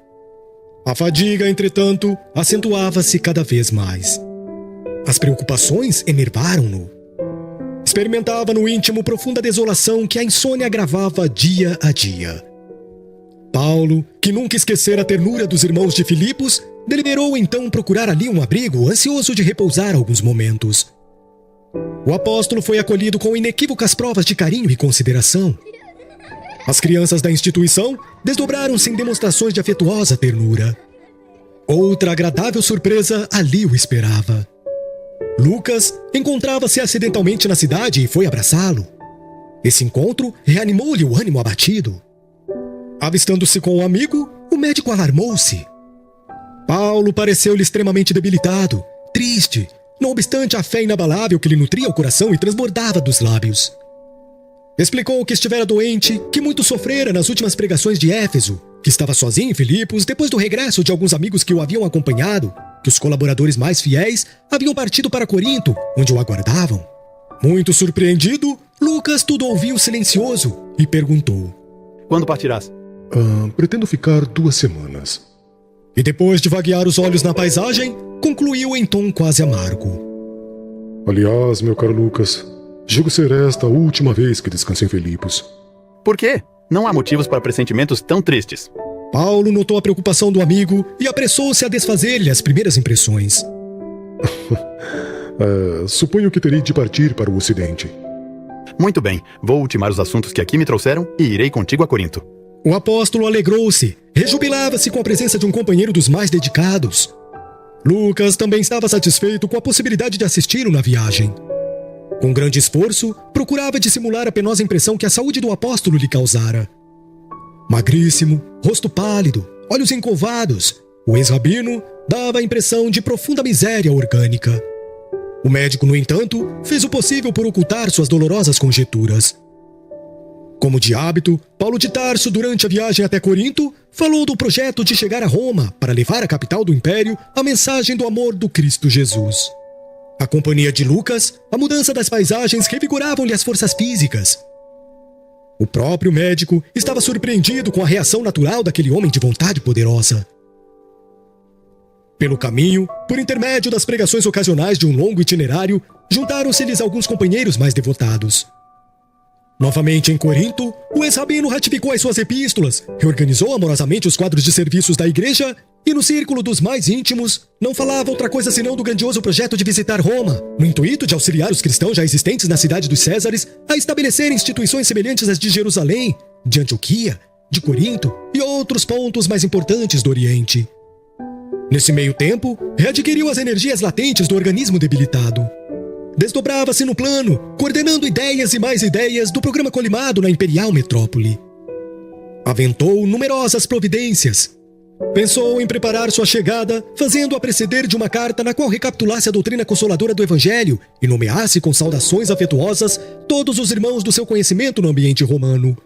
A fadiga, entretanto, acentuava-se cada vez mais. As preocupações enervaram-no. Experimentava no íntimo profunda desolação que a insônia agravava dia a dia. Paulo, que nunca esquecera a ternura dos irmãos de Filipos, deliberou então procurar ali um abrigo, ansioso de repousar alguns momentos. O apóstolo foi acolhido com inequívocas provas de carinho e consideração. As crianças da instituição desdobraram-se em demonstrações de afetuosa ternura. Outra agradável surpresa ali o esperava. Lucas encontrava-se acidentalmente na cidade e foi abraçá-lo. Esse encontro reanimou-lhe o ânimo abatido. Avistando-se com o amigo, o médico alarmou-se. Paulo pareceu-lhe extremamente debilitado, triste, não obstante a fé inabalável que lhe nutria o coração e transbordava dos lábios. Explicou que estivera doente, que muito sofrera nas últimas pregações de Éfeso, que estava sozinho em Filipos depois do regresso de alguns amigos que o haviam acompanhado, que os colaboradores mais fiéis haviam partido para Corinto, onde o aguardavam. Muito surpreendido, Lucas tudo ouviu silencioso e perguntou: Quando partirás? Pretendo ficar 2 semanas. E depois de vaguear os olhos na paisagem, concluiu em tom quase amargo: Aliás, meu caro Lucas, julgo ser esta a última vez que descanso em Filipos. Por quê? Não há motivos para pressentimentos tão tristes. Paulo notou a preocupação do amigo e apressou-se a desfazer-lhe as primeiras impressões. Suponho que terei de partir para o Ocidente. Muito bem, vou ultimar os assuntos que aqui me trouxeram e irei contigo a Corinto. O apóstolo alegrou-se, rejubilava-se com a presença de um companheiro dos mais dedicados. Lucas também estava satisfeito com a possibilidade de assisti-lo na viagem. Com grande esforço, procurava dissimular a penosa impressão que a saúde do apóstolo lhe causara. Magríssimo, rosto pálido, olhos encovados, o ex-rabino dava a impressão de profunda miséria orgânica. O médico, no entanto, fez o possível por ocultar suas dolorosas conjecturas. Como de hábito, Paulo de Tarso, durante a viagem até Corinto, falou do projeto de chegar a Roma para levar à capital do império a mensagem do amor do Cristo Jesus. A companhia de Lucas, a mudança das paisagens revigoravam-lhe as forças físicas. O próprio médico estava surpreendido com a reação natural daquele homem de vontade poderosa. Pelo caminho, por intermédio das pregações ocasionais de um longo itinerário, juntaram-se-lhes alguns companheiros mais devotados. Novamente em Corinto, o ex-rabino ratificou as suas epístolas, reorganizou amorosamente os quadros de serviços da igreja e, no círculo dos mais íntimos, não falava outra coisa senão do grandioso projeto de visitar Roma, no intuito de auxiliar os cristãos já existentes na cidade dos Césares a estabelecerem instituições semelhantes às de Jerusalém, de Antioquia, de Corinto e outros pontos mais importantes do Oriente. Nesse meio tempo, readquiriu as energias latentes do organismo debilitado. Desdobrava-se no plano, coordenando ideias e mais ideias do programa colimado na imperial metrópole. Aventou numerosas providências. Pensou em preparar sua chegada, fazendo-a preceder de uma carta na qual recapitulasse a doutrina consoladora do Evangelho e nomeasse com saudações afetuosas todos os irmãos do seu conhecimento no ambiente romano.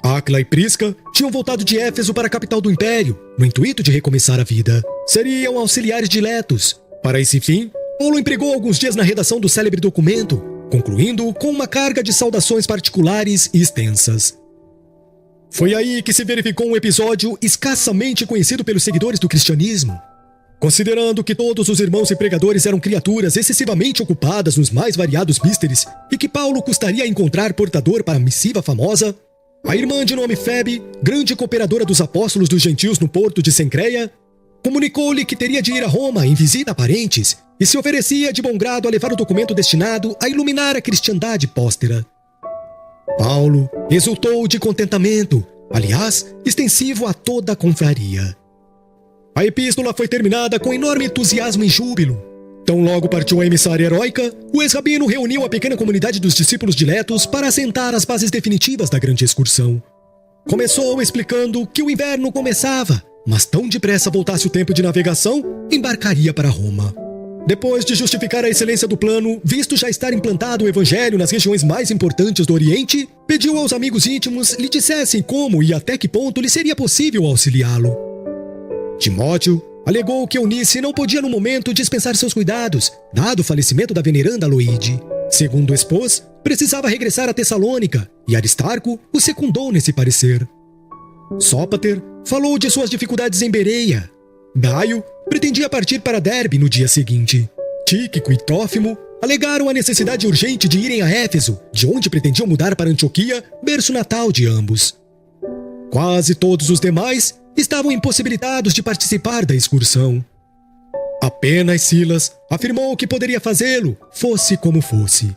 Áquila e Prisca tinham voltado de Éfeso para a capital do Império, no intuito de recomeçar a vida. Seriam auxiliares diletos. Para esse fim, Paulo empregou alguns dias na redação do célebre documento, concluindo com uma carga de saudações particulares e extensas. Foi aí que se verificou um episódio escassamente conhecido pelos seguidores do cristianismo. Considerando que todos os irmãos e pregadores eram criaturas excessivamente ocupadas nos mais variados místeres e que Paulo custaria a encontrar portador para a missiva famosa, a irmã de nome Febe, grande cooperadora dos apóstolos dos gentios no porto de Cencreia, comunicou-lhe que teria de ir a Roma em visita a parentes e se oferecia de bom grado a levar o documento destinado a iluminar a cristandade póstera. Paulo exultou de contentamento, aliás, extensivo a toda a confraria. A epístola foi terminada com enorme entusiasmo e júbilo. Tão logo partiu a emissária heróica, o ex-rabino reuniu a pequena comunidade dos discípulos diletos para assentar as bases definitivas da grande excursão. Começou explicando que o inverno começava, mas tão depressa voltasse o tempo de navegação, embarcaria para Roma. Depois de justificar a excelência do plano, visto já estar implantado o evangelho nas regiões mais importantes do Oriente, pediu aos amigos íntimos lhe dissessem como e até que ponto lhe seria possível auxiliá-lo. Timóteo alegou que Eunice não podia no momento dispensar seus cuidados, dado o falecimento da veneranda Loide. Segundo expôs, precisava regressar a Tessalônica, e Aristarco o secundou nesse parecer. Sópater falou de suas dificuldades em Bereia. Gaio pretendia partir para Derbe no dia seguinte. Tíquico e Trófimo alegaram a necessidade urgente de irem a Éfeso, de onde pretendiam mudar para Antioquia, berço natal de ambos. Quase todos os demais estavam impossibilitados de participar da excursão. Apenas Silas afirmou que poderia fazê-lo, fosse como fosse.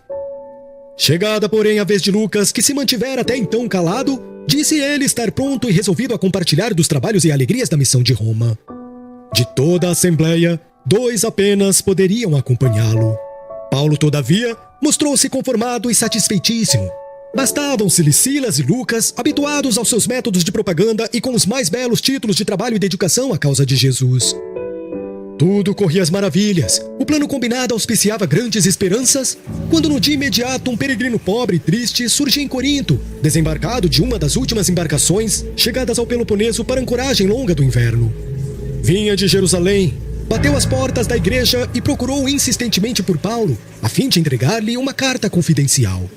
Chegada, porém, a vez de Lucas, que se mantivera até então calado, disse ele estar pronto e resolvido a compartilhar dos trabalhos e alegrias da missão de Roma. De toda a assembleia, 2 apenas poderiam acompanhá-lo. Paulo, todavia, mostrou-se conformado e satisfeitíssimo. Bastavam-se-lhe Silas e Lucas, habituados aos seus métodos de propaganda e com os mais belos títulos de trabalho e dedicação à causa de Jesus. Tudo corria às maravilhas. O plano combinado auspiciava grandes esperanças, quando no dia imediato um peregrino pobre e triste surgia em Corinto, desembarcado de uma das últimas embarcações chegadas ao Peloponeso para ancoragem longa do inverno. Vinha de Jerusalém, bateu às portas da igreja e procurou insistentemente por Paulo, a fim de entregar-lhe uma carta confidencial.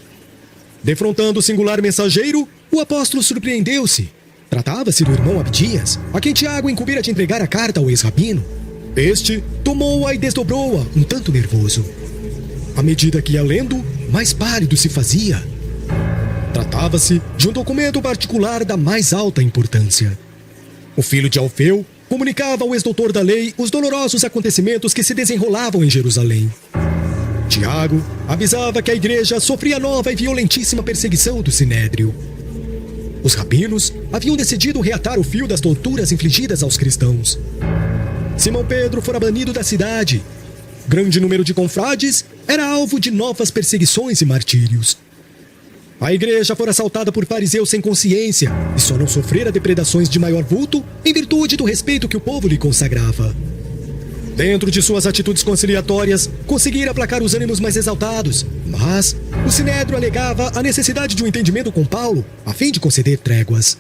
Defrontando o singular mensageiro, o apóstolo surpreendeu-se. Tratava-se do irmão Abdias, a quem Tiago incumbira de entregar a carta ao ex-rabino. Este tomou-a e desdobrou-a, um tanto nervoso. À medida que ia lendo, mais pálido se fazia. Tratava-se de um documento particular da mais alta importância. O filho de Alfeu comunicava ao ex-doutor da lei os dolorosos acontecimentos que se desenrolavam em Jerusalém. Tiago avisava que a igreja sofria nova e violentíssima perseguição do Sinédrio. Os rabinos haviam decidido reatar o fio das torturas infligidas aos cristãos. Simão Pedro fora banido da cidade. Grande número de confrades era alvo de novas perseguições e martírios. A igreja fora assaltada por fariseus sem consciência e só não sofrera depredações de maior vulto em virtude do respeito que o povo lhe consagrava. Dentro de suas atitudes conciliatórias, conseguira aplacar os ânimos mais exaltados, mas o Sinédrio alegava a necessidade de um entendimento com Paulo, a fim de conceder tréguas.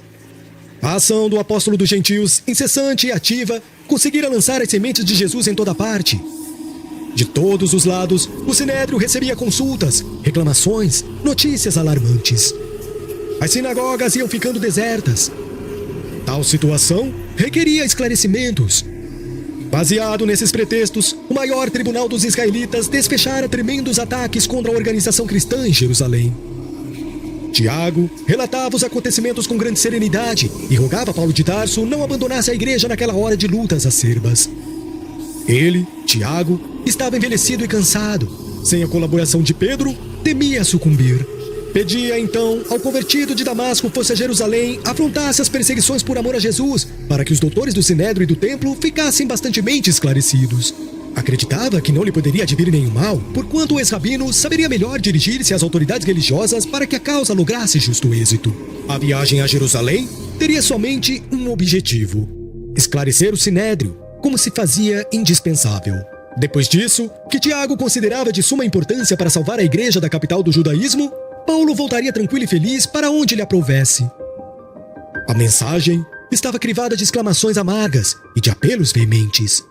A ação do apóstolo dos gentios, incessante e ativa, conseguira lançar as sementes de Jesus em toda parte. De todos os lados, o Sinédrio recebia consultas, reclamações, notícias alarmantes. As sinagogas iam ficando desertas. Tal situação requeria esclarecimentos. Baseado nesses pretextos, o maior tribunal dos israelitas desfechara tremendos ataques contra a organização cristã em Jerusalém. Tiago relatava os acontecimentos com grande serenidade e rogava a Paulo de Tarso não abandonasse a igreja naquela hora de lutas acerbas. Ele, Tiago, estava envelhecido e cansado. Sem a colaboração de Pedro, temia sucumbir. Pedia então ao convertido de Damasco fosse a Jerusalém, afrontasse as perseguições por amor a Jesus, para que os doutores do Sinédrio e do Templo ficassem bastantemente esclarecidos. Acreditava que não lhe poderia advir nenhum mal, porquanto o ex-rabino saberia melhor dirigir-se às autoridades religiosas para que a causa lograsse justo êxito. A viagem a Jerusalém teria somente um objetivo: esclarecer o sinédrio, como se fazia indispensável. Depois disso, que Tiago considerava de suma importância para salvar a igreja da capital do judaísmo, Paulo voltaria tranquilo e feliz para onde lhe aprouvesse. A mensagem estava crivada de exclamações amargas e de apelos veementes.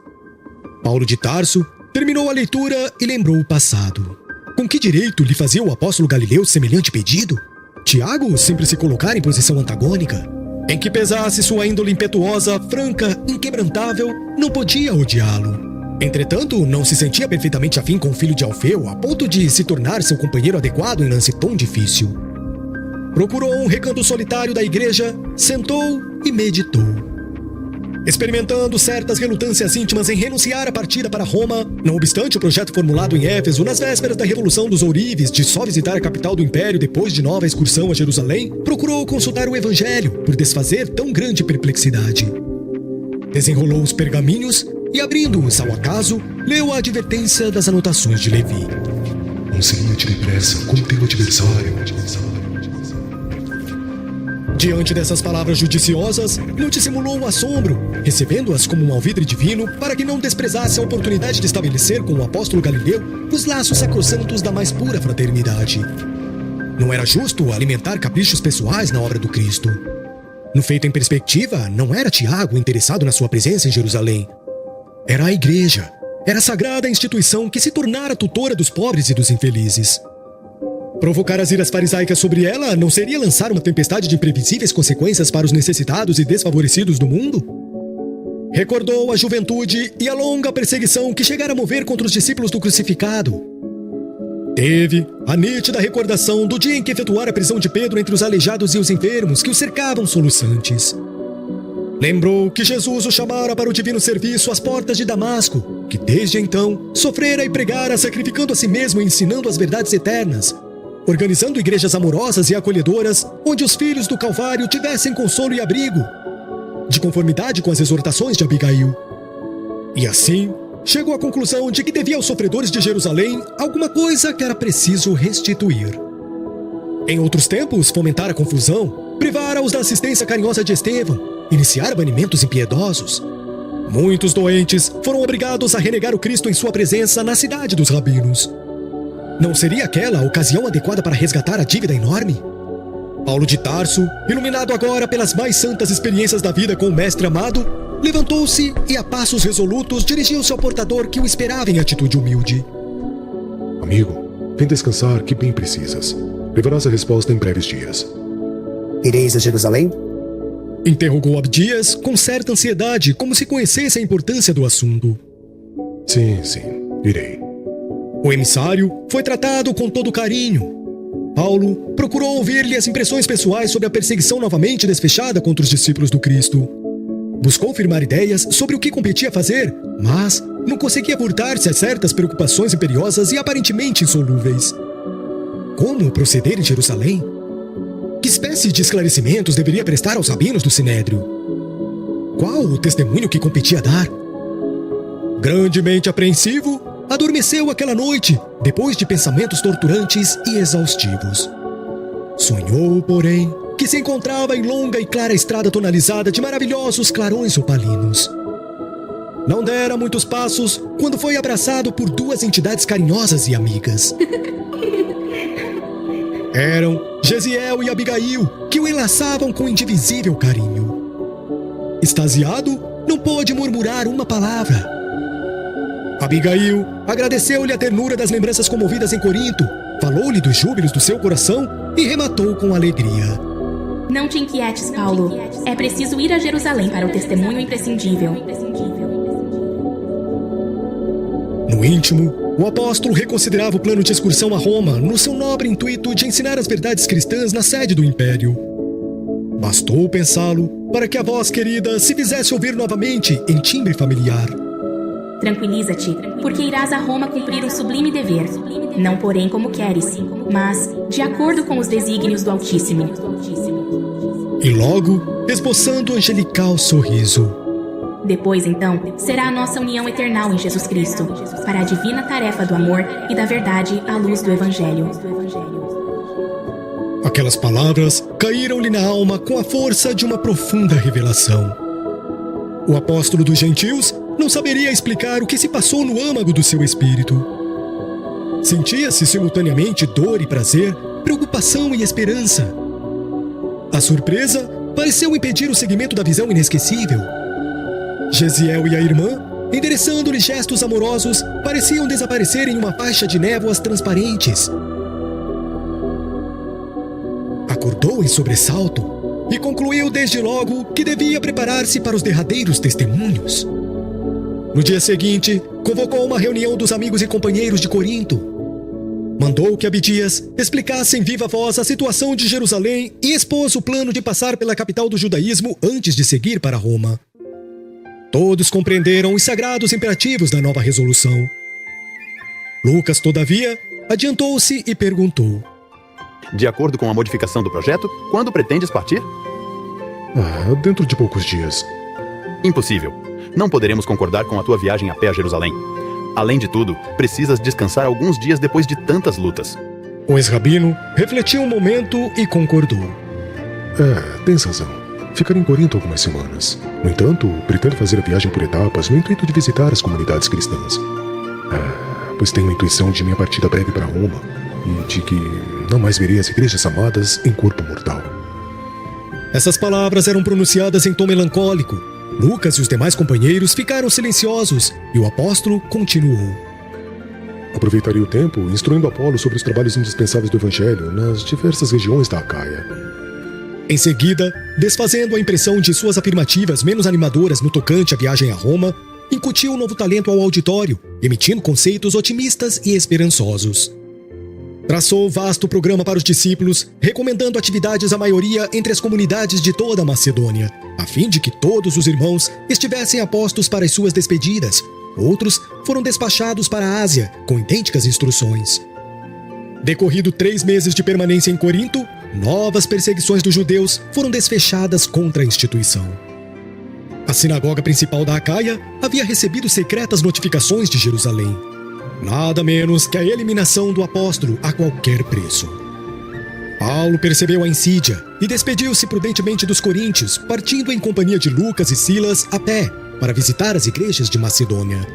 Paulo de Tarso terminou a leitura e lembrou o passado. Com que direito lhe fazia o apóstolo Galileu semelhante pedido? Tiago sempre se colocara em posição antagônica. Em que pesasse sua índole impetuosa, franca, inquebrantável, não podia odiá-lo. Entretanto, não se sentia perfeitamente afim com o filho de Alfeu, a ponto de se tornar seu companheiro adequado em lance tão difícil. Procurou um recanto solitário da igreja, sentou e meditou. Experimentando certas relutâncias íntimas em renunciar à partida para Roma, não obstante o projeto formulado em Éfeso nas vésperas da Revolução dos Ourives de só visitar a capital do Império depois de nova excursão a Jerusalém, procurou consultar o Evangelho por desfazer tão grande perplexidade. Desenrolou os pergaminhos e, abrindo-os ao acaso, leu a advertência das anotações de Levi. Auxilia-te depressa como teu adversário. Diante dessas palavras judiciosas, não dissimulou o assombro, recebendo-as como um alvitre divino para que não desprezasse a oportunidade de estabelecer com o apóstolo Galileu os laços sacrossantos da mais pura fraternidade. Não era justo alimentar caprichos pessoais na obra do Cristo. No feito em perspectiva, não era Tiago interessado na sua presença em Jerusalém. Era a igreja, era a sagrada instituição que se tornara tutora dos pobres e dos infelizes. Provocar as iras farisaicas sobre ela não seria lançar uma tempestade de imprevisíveis consequências para os necessitados e desfavorecidos do mundo? Recordou a juventude e a longa perseguição que chegara a mover contra os discípulos do crucificado. Teve a nítida recordação do dia em que efetuara a prisão de Pedro entre os aleijados e os enfermos que o cercavam soluçantes. Lembrou que Jesus o chamara para o divino serviço às portas de Damasco, que desde então sofrera e pregara sacrificando a si mesmo e ensinando as verdades eternas, organizando igrejas amorosas e acolhedoras onde os filhos do Calvário tivessem consolo e abrigo, de conformidade com as exortações de Abigail. E assim, chegou à conclusão de que devia aos sofredores de Jerusalém alguma coisa que era preciso restituir. Em outros tempos, fomentar a confusão, privara-os da assistência carinhosa de Estevão, iniciar banimentos impiedosos. Muitos doentes foram obrigados a renegar o Cristo em sua presença na cidade dos rabinos. Não seria aquela a ocasião adequada para resgatar a dívida enorme? Paulo de Tarso, iluminado agora pelas mais santas experiências da vida com o Mestre amado, levantou-se e a passos resolutos dirigiu-se ao portador que o esperava em atitude humilde. Amigo, vem descansar que bem precisas. Levarás a resposta em breves dias. Ireis a Jerusalém? Interrogou Abdias com certa ansiedade, como se conhecesse a importância do assunto. Sim, irei. O emissário foi tratado com todo carinho. Paulo procurou ouvir-lhe as impressões pessoais sobre a perseguição novamente desfechada contra os discípulos do Cristo. Buscou firmar ideias sobre o que competia fazer, mas não conseguia furtar-se a certas preocupações imperiosas e aparentemente insolúveis. Como proceder em Jerusalém? Que espécie de esclarecimentos deveria prestar aos rabinos do Sinédrio? Qual o testemunho que competia dar? Grandemente apreensivo, adormeceu aquela noite, depois de pensamentos torturantes e exaustivos. Sonhou, porém, que se encontrava em longa e clara estrada tonalizada de maravilhosos clarões opalinos. Não dera muitos passos quando foi abraçado por duas entidades carinhosas e amigas. Eram Gesiel e Abigail, que o enlaçavam com indivisível carinho. Extasiado, não pôde murmurar uma palavra. Abigail agradeceu-lhe a ternura das lembranças comovidas em Corinto, falou-lhe dos júbilos do seu coração e rematou com alegria. Não te inquietes, Paulo. É preciso ir a Jerusalém para o testemunho imprescindível. No íntimo, o apóstolo reconsiderava o plano de excursão a Roma no seu nobre intuito de ensinar as verdades cristãs na sede do Império. Bastou pensá-lo para que a voz querida se fizesse ouvir novamente em timbre familiar. Tranquiliza-te, porque irás a Roma cumprir um sublime dever. Não porém como queres, mas de acordo com os desígnios do Altíssimo. E logo, esboçando um angelical sorriso. Depois, então, será a nossa união eternal em Jesus Cristo, para a divina tarefa do amor e da verdade à luz do Evangelho. Aquelas palavras caíram-lhe na alma com a força de uma profunda revelação. O apóstolo dos gentios não saberia explicar o que se passou no âmago do seu espírito. Sentia-se simultaneamente dor e prazer, preocupação e esperança. A surpresa pareceu impedir o seguimento da visão inesquecível. Gesiel e a irmã, endereçando-lhe gestos amorosos, pareciam desaparecer em uma faixa de névoas transparentes. Acordou em sobressalto e concluiu desde logo que devia preparar-se para os derradeiros testemunhos. No dia seguinte, convocou uma reunião dos amigos e companheiros de Corinto. Mandou que Abdias explicasse em viva voz a situação de Jerusalém e expôs o plano de passar pela capital do judaísmo antes de seguir para Roma. Todos compreenderam os sagrados imperativos da nova resolução. Lucas, todavia, adiantou-se e perguntou: De acordo com a modificação do projeto, quando pretendes partir? Dentro de poucos dias. Impossível. Não poderemos concordar com a tua viagem a pé a Jerusalém. Além de tudo, precisas descansar alguns dias depois de tantas lutas. O ex-rabino refletiu um momento e concordou. Tens razão. Ficarei em Corinto algumas semanas. No entanto, pretendo fazer a viagem por etapas no intuito de visitar as comunidades cristãs. Pois tenho a intuição de minha partida breve para Roma e de que não mais verei as igrejas amadas em corpo mortal. Essas palavras eram pronunciadas em tom melancólico. Lucas e os demais companheiros ficaram silenciosos e o apóstolo continuou. Aproveitarei o tempo instruindo Apolo sobre os trabalhos indispensáveis do Evangelho nas diversas regiões da Acaia. Em seguida, desfazendo a impressão de suas afirmativas menos animadoras no tocante à viagem a Roma, incutiu um novo talento ao auditório, emitindo conceitos otimistas e esperançosos. Traçou vasto programa para os discípulos, recomendando atividades à maioria entre as comunidades de toda a Macedônia, a fim de que todos os irmãos estivessem apostos para as suas despedidas. Outros foram despachados para a Ásia, com idênticas instruções. Decorrido 3 meses de permanência em Corinto, novas perseguições dos judeus foram desfechadas contra a instituição. A sinagoga principal da Acaia havia recebido secretas notificações de Jerusalém. Nada menos que a eliminação do apóstolo a qualquer preço. Paulo percebeu a insídia e despediu-se prudentemente dos coríntios, partindo em companhia de Lucas e Silas a pé para visitar as igrejas de Macedônia.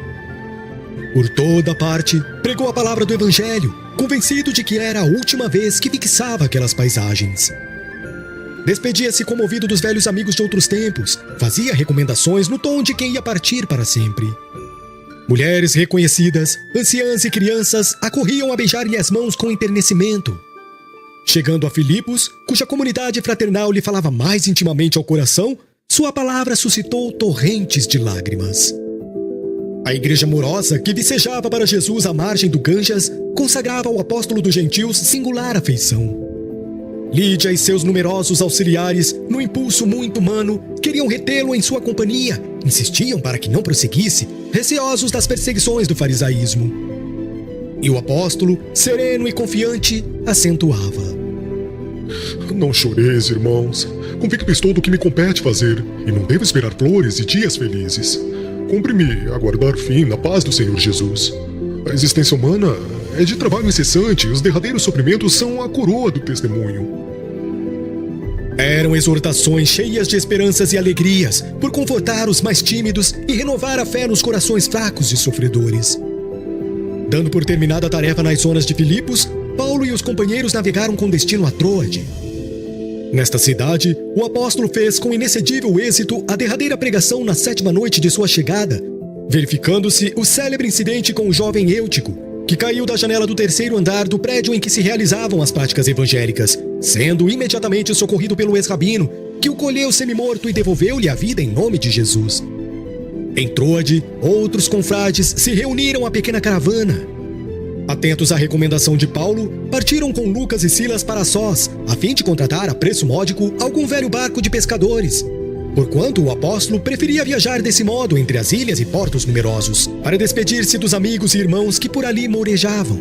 Por toda parte, pregou a palavra do Evangelho, convencido de que era a última vez que fixava aquelas paisagens. Despedia-se comovido dos velhos amigos de outros tempos, fazia recomendações no tom de quem ia partir para sempre. Mulheres reconhecidas, anciãs e crianças acorriam a beijar-lhe as mãos com enternecimento. Chegando a Filipos, cuja comunidade fraternal lhe falava mais intimamente ao coração, sua palavra suscitou torrentes de lágrimas. A igreja morosa que vicejava para Jesus à margem do Ganges consagrava ao apóstolo dos gentios singular afeição. Lídia e seus numerosos auxiliares, no impulso muito humano, queriam retê-lo em sua companhia, insistiam para que não prosseguisse, receosos das perseguições do farisaísmo. E o apóstolo, sereno e confiante, acentuava: Não choreis, irmãos. Convicto estou do que me compete fazer, e não devo esperar flores e dias felizes. Cumpre-me aguardar fim na paz do Senhor Jesus. A existência humana é de trabalho incessante e os derradeiros sofrimentos são a coroa do testemunho. Eram exortações cheias de esperanças e alegrias, por confortar os mais tímidos e renovar a fé nos corações fracos e sofredores. Dando por terminada a tarefa nas zonas de Filipos, Paulo e os companheiros navegaram com destino a Troade. Nesta cidade, o apóstolo fez com inexcedível êxito a derradeira pregação na 7ª noite de sua chegada, verificando-se o célebre incidente com o jovem Eutico, que caiu da janela do 3º andar do prédio em que se realizavam as práticas evangélicas, sendo imediatamente socorrido pelo ex-rabino, que o colheu semi-morto e devolveu-lhe a vida em nome de Jesus. Em Troade, outros confrades se reuniram à pequena caravana. Atentos à recomendação de Paulo, partiram com Lucas e Silas para Sós, a fim de contratar a preço módico algum velho barco de pescadores, porquanto o apóstolo preferia viajar desse modo entre as ilhas e portos numerosos, para despedir-se dos amigos e irmãos que por ali morejavam.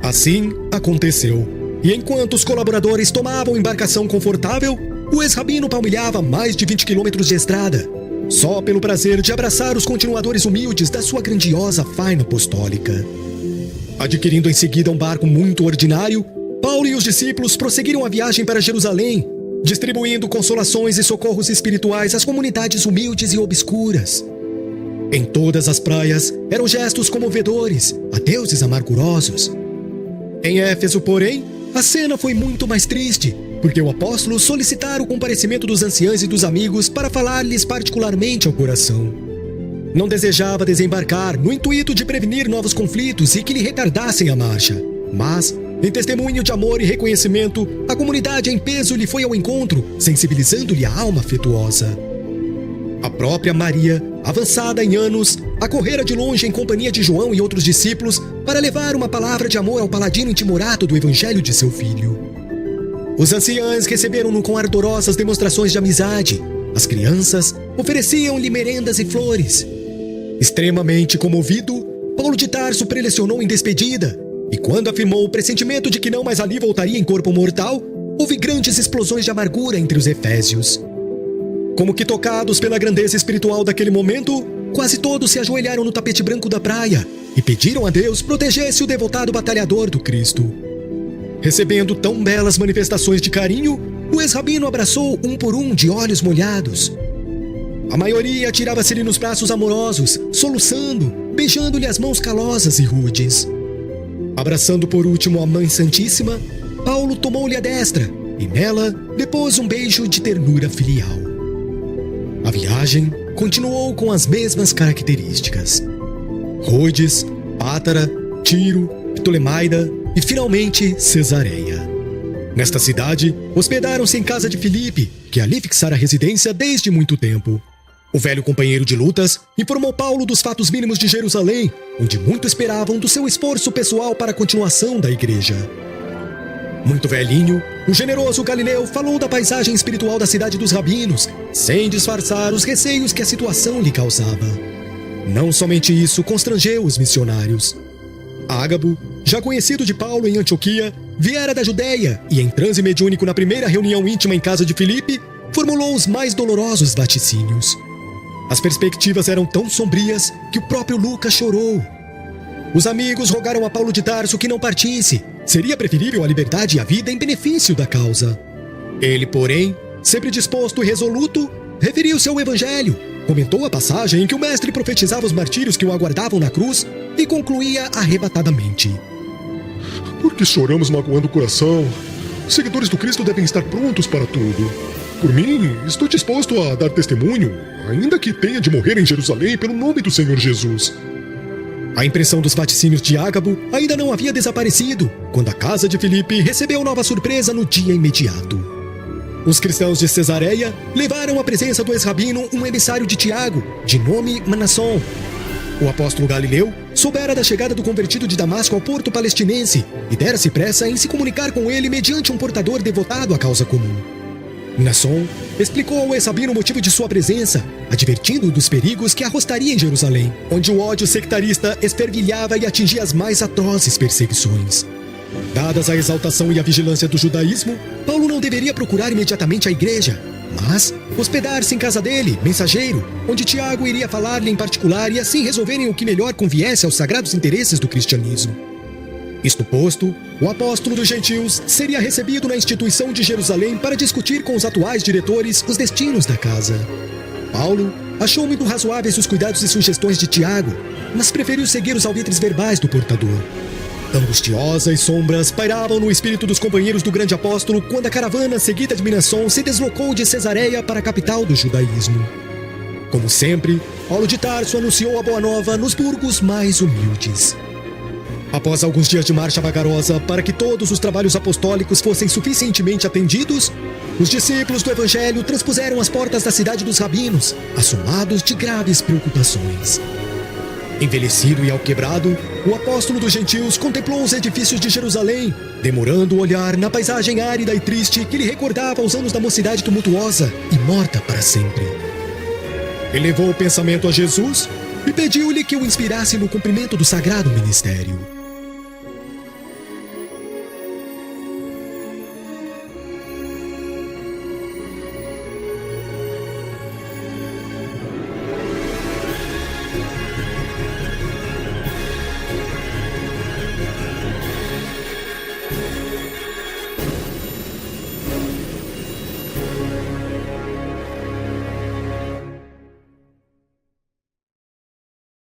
Assim aconteceu, e enquanto os colaboradores tomavam embarcação confortável, o ex-rabino palmilhava mais de 20 quilômetros de estrada, só pelo prazer de abraçar os continuadores humildes da sua grandiosa faina apostólica. Adquirindo em seguida um barco muito ordinário, Paulo e os discípulos prosseguiram a viagem para Jerusalém, distribuindo consolações e socorros espirituais às comunidades humildes e obscuras. Em todas as praias eram gestos comovedores a deuses amargurosos. Em Éfeso, porém, a cena foi muito mais triste, porque o apóstolo solicitara o comparecimento dos anciãos e dos amigos para falar-lhes particularmente ao coração. Não desejava desembarcar no intuito de prevenir novos conflitos e que lhe retardassem a marcha, mas, em testemunho de amor e reconhecimento, a comunidade em peso lhe foi ao encontro, sensibilizando-lhe a alma afetuosa. A própria Maria, avançada em anos, acorrera de longe em companhia de João e outros discípulos para levar uma palavra de amor ao paladino intimorato do evangelho de seu filho. Os anciãos receberam-no com ardorosas demonstrações de amizade. As crianças ofereciam-lhe merendas e flores. Extremamente comovido, Paulo de Tarso prelecionou em despedida, e quando afirmou o pressentimento de que não mais ali voltaria em corpo mortal, houve grandes explosões de amargura entre os efésios. Como que tocados pela grandeza espiritual daquele momento, quase todos se ajoelharam no tapete branco da praia e pediram a Deus protegesse o devotado batalhador do Cristo. Recebendo tão belas manifestações de carinho, o ex-rabino abraçou um por um de olhos molhados. A maioria atirava-se-lhe nos braços amorosos, soluçando, beijando-lhe as mãos calosas e rudes. Abraçando por último a Mãe Santíssima, Paulo tomou-lhe a destra e nela depôs um beijo de ternura filial. A viagem continuou com as mesmas características. Rhodes, Pátara, Tiro, Ptolemaida e finalmente Cesareia. Nesta cidade, hospedaram-se em casa de Filipe, que ali fixara residência desde muito tempo. O velho companheiro de lutas informou Paulo dos fatos mínimos de Jerusalém, onde muito esperavam do seu esforço pessoal para a continuação da igreja. Muito velhinho, o generoso Galileu falou da paisagem espiritual da cidade dos rabinos, sem disfarçar os receios que a situação lhe causava. Não somente isso constrangeu os missionários. Ágabo, já conhecido de Paulo em Antioquia, viera da Judéia e, em transe mediúnico na primeira reunião íntima em casa de Filipe, formulou os mais dolorosos vaticínios. As perspectivas eram tão sombrias que o próprio Lucas chorou. Os amigos rogaram a Paulo de Tarso que não partisse. Seria preferível a liberdade e a vida em benefício da causa. Ele, porém, sempre disposto e resoluto, referiu-se ao evangelho, comentou a passagem em que o mestre profetizava os martírios que o aguardavam na cruz e concluía arrebatadamente: Por que choramos magoando o coração? Os seguidores do Cristo devem estar prontos para tudo. Por mim, estou disposto a dar testemunho, ainda que tenha de morrer em Jerusalém pelo nome do Senhor Jesus. A impressão dos vaticínios de Ágabo ainda não havia desaparecido, quando a casa de Filipe recebeu nova surpresa no dia imediato. Os cristãos de Cesareia levaram à presença do ex-rabino um emissário de Tiago, de nome Manasson. O apóstolo Galileu soubera da chegada do convertido de Damasco ao porto palestinense e dera-se pressa em se comunicar com ele mediante um portador devotado à causa comum. Manasson explicou ao ex-rabino o motivo de sua presença, advertindo-o dos perigos que arrostaria em Jerusalém, onde o ódio sectarista espervilhava e atingia as mais atrozes perseguições. Dadas a exaltação e a vigilância do judaísmo, Paulo não deveria procurar imediatamente a igreja, mas hospedar-se em casa dele, mensageiro, onde Tiago iria falar-lhe em particular e assim resolverem o que melhor conviesse aos sagrados interesses do cristianismo. Isto posto, o apóstolo dos gentios seria recebido na instituição de Jerusalém para discutir com os atuais diretores os destinos da casa. Paulo achou muito razoáveis os cuidados e sugestões de Tiago, mas preferiu seguir os alvitres verbais do portador. Angustiosas sombras pairavam no espírito dos companheiros do grande apóstolo quando a caravana seguida de Manasson se deslocou de Cesareia para a capital do judaísmo. Como sempre, Paulo de Tarso anunciou a boa nova nos burgos mais humildes. Após alguns dias de marcha vagarosa para que todos os trabalhos apostólicos fossem suficientemente atendidos, os discípulos do Evangelho transpuseram as portas da cidade dos rabinos, assomados de graves preocupações. Envelhecido e alquebrado, o apóstolo dos gentios contemplou os edifícios de Jerusalém, demorando o olhar na paisagem árida e triste que lhe recordava os anos da mocidade tumultuosa e morta para sempre. Elevou o pensamento a Jesus e pediu-lhe que o inspirasse no cumprimento do sagrado ministério.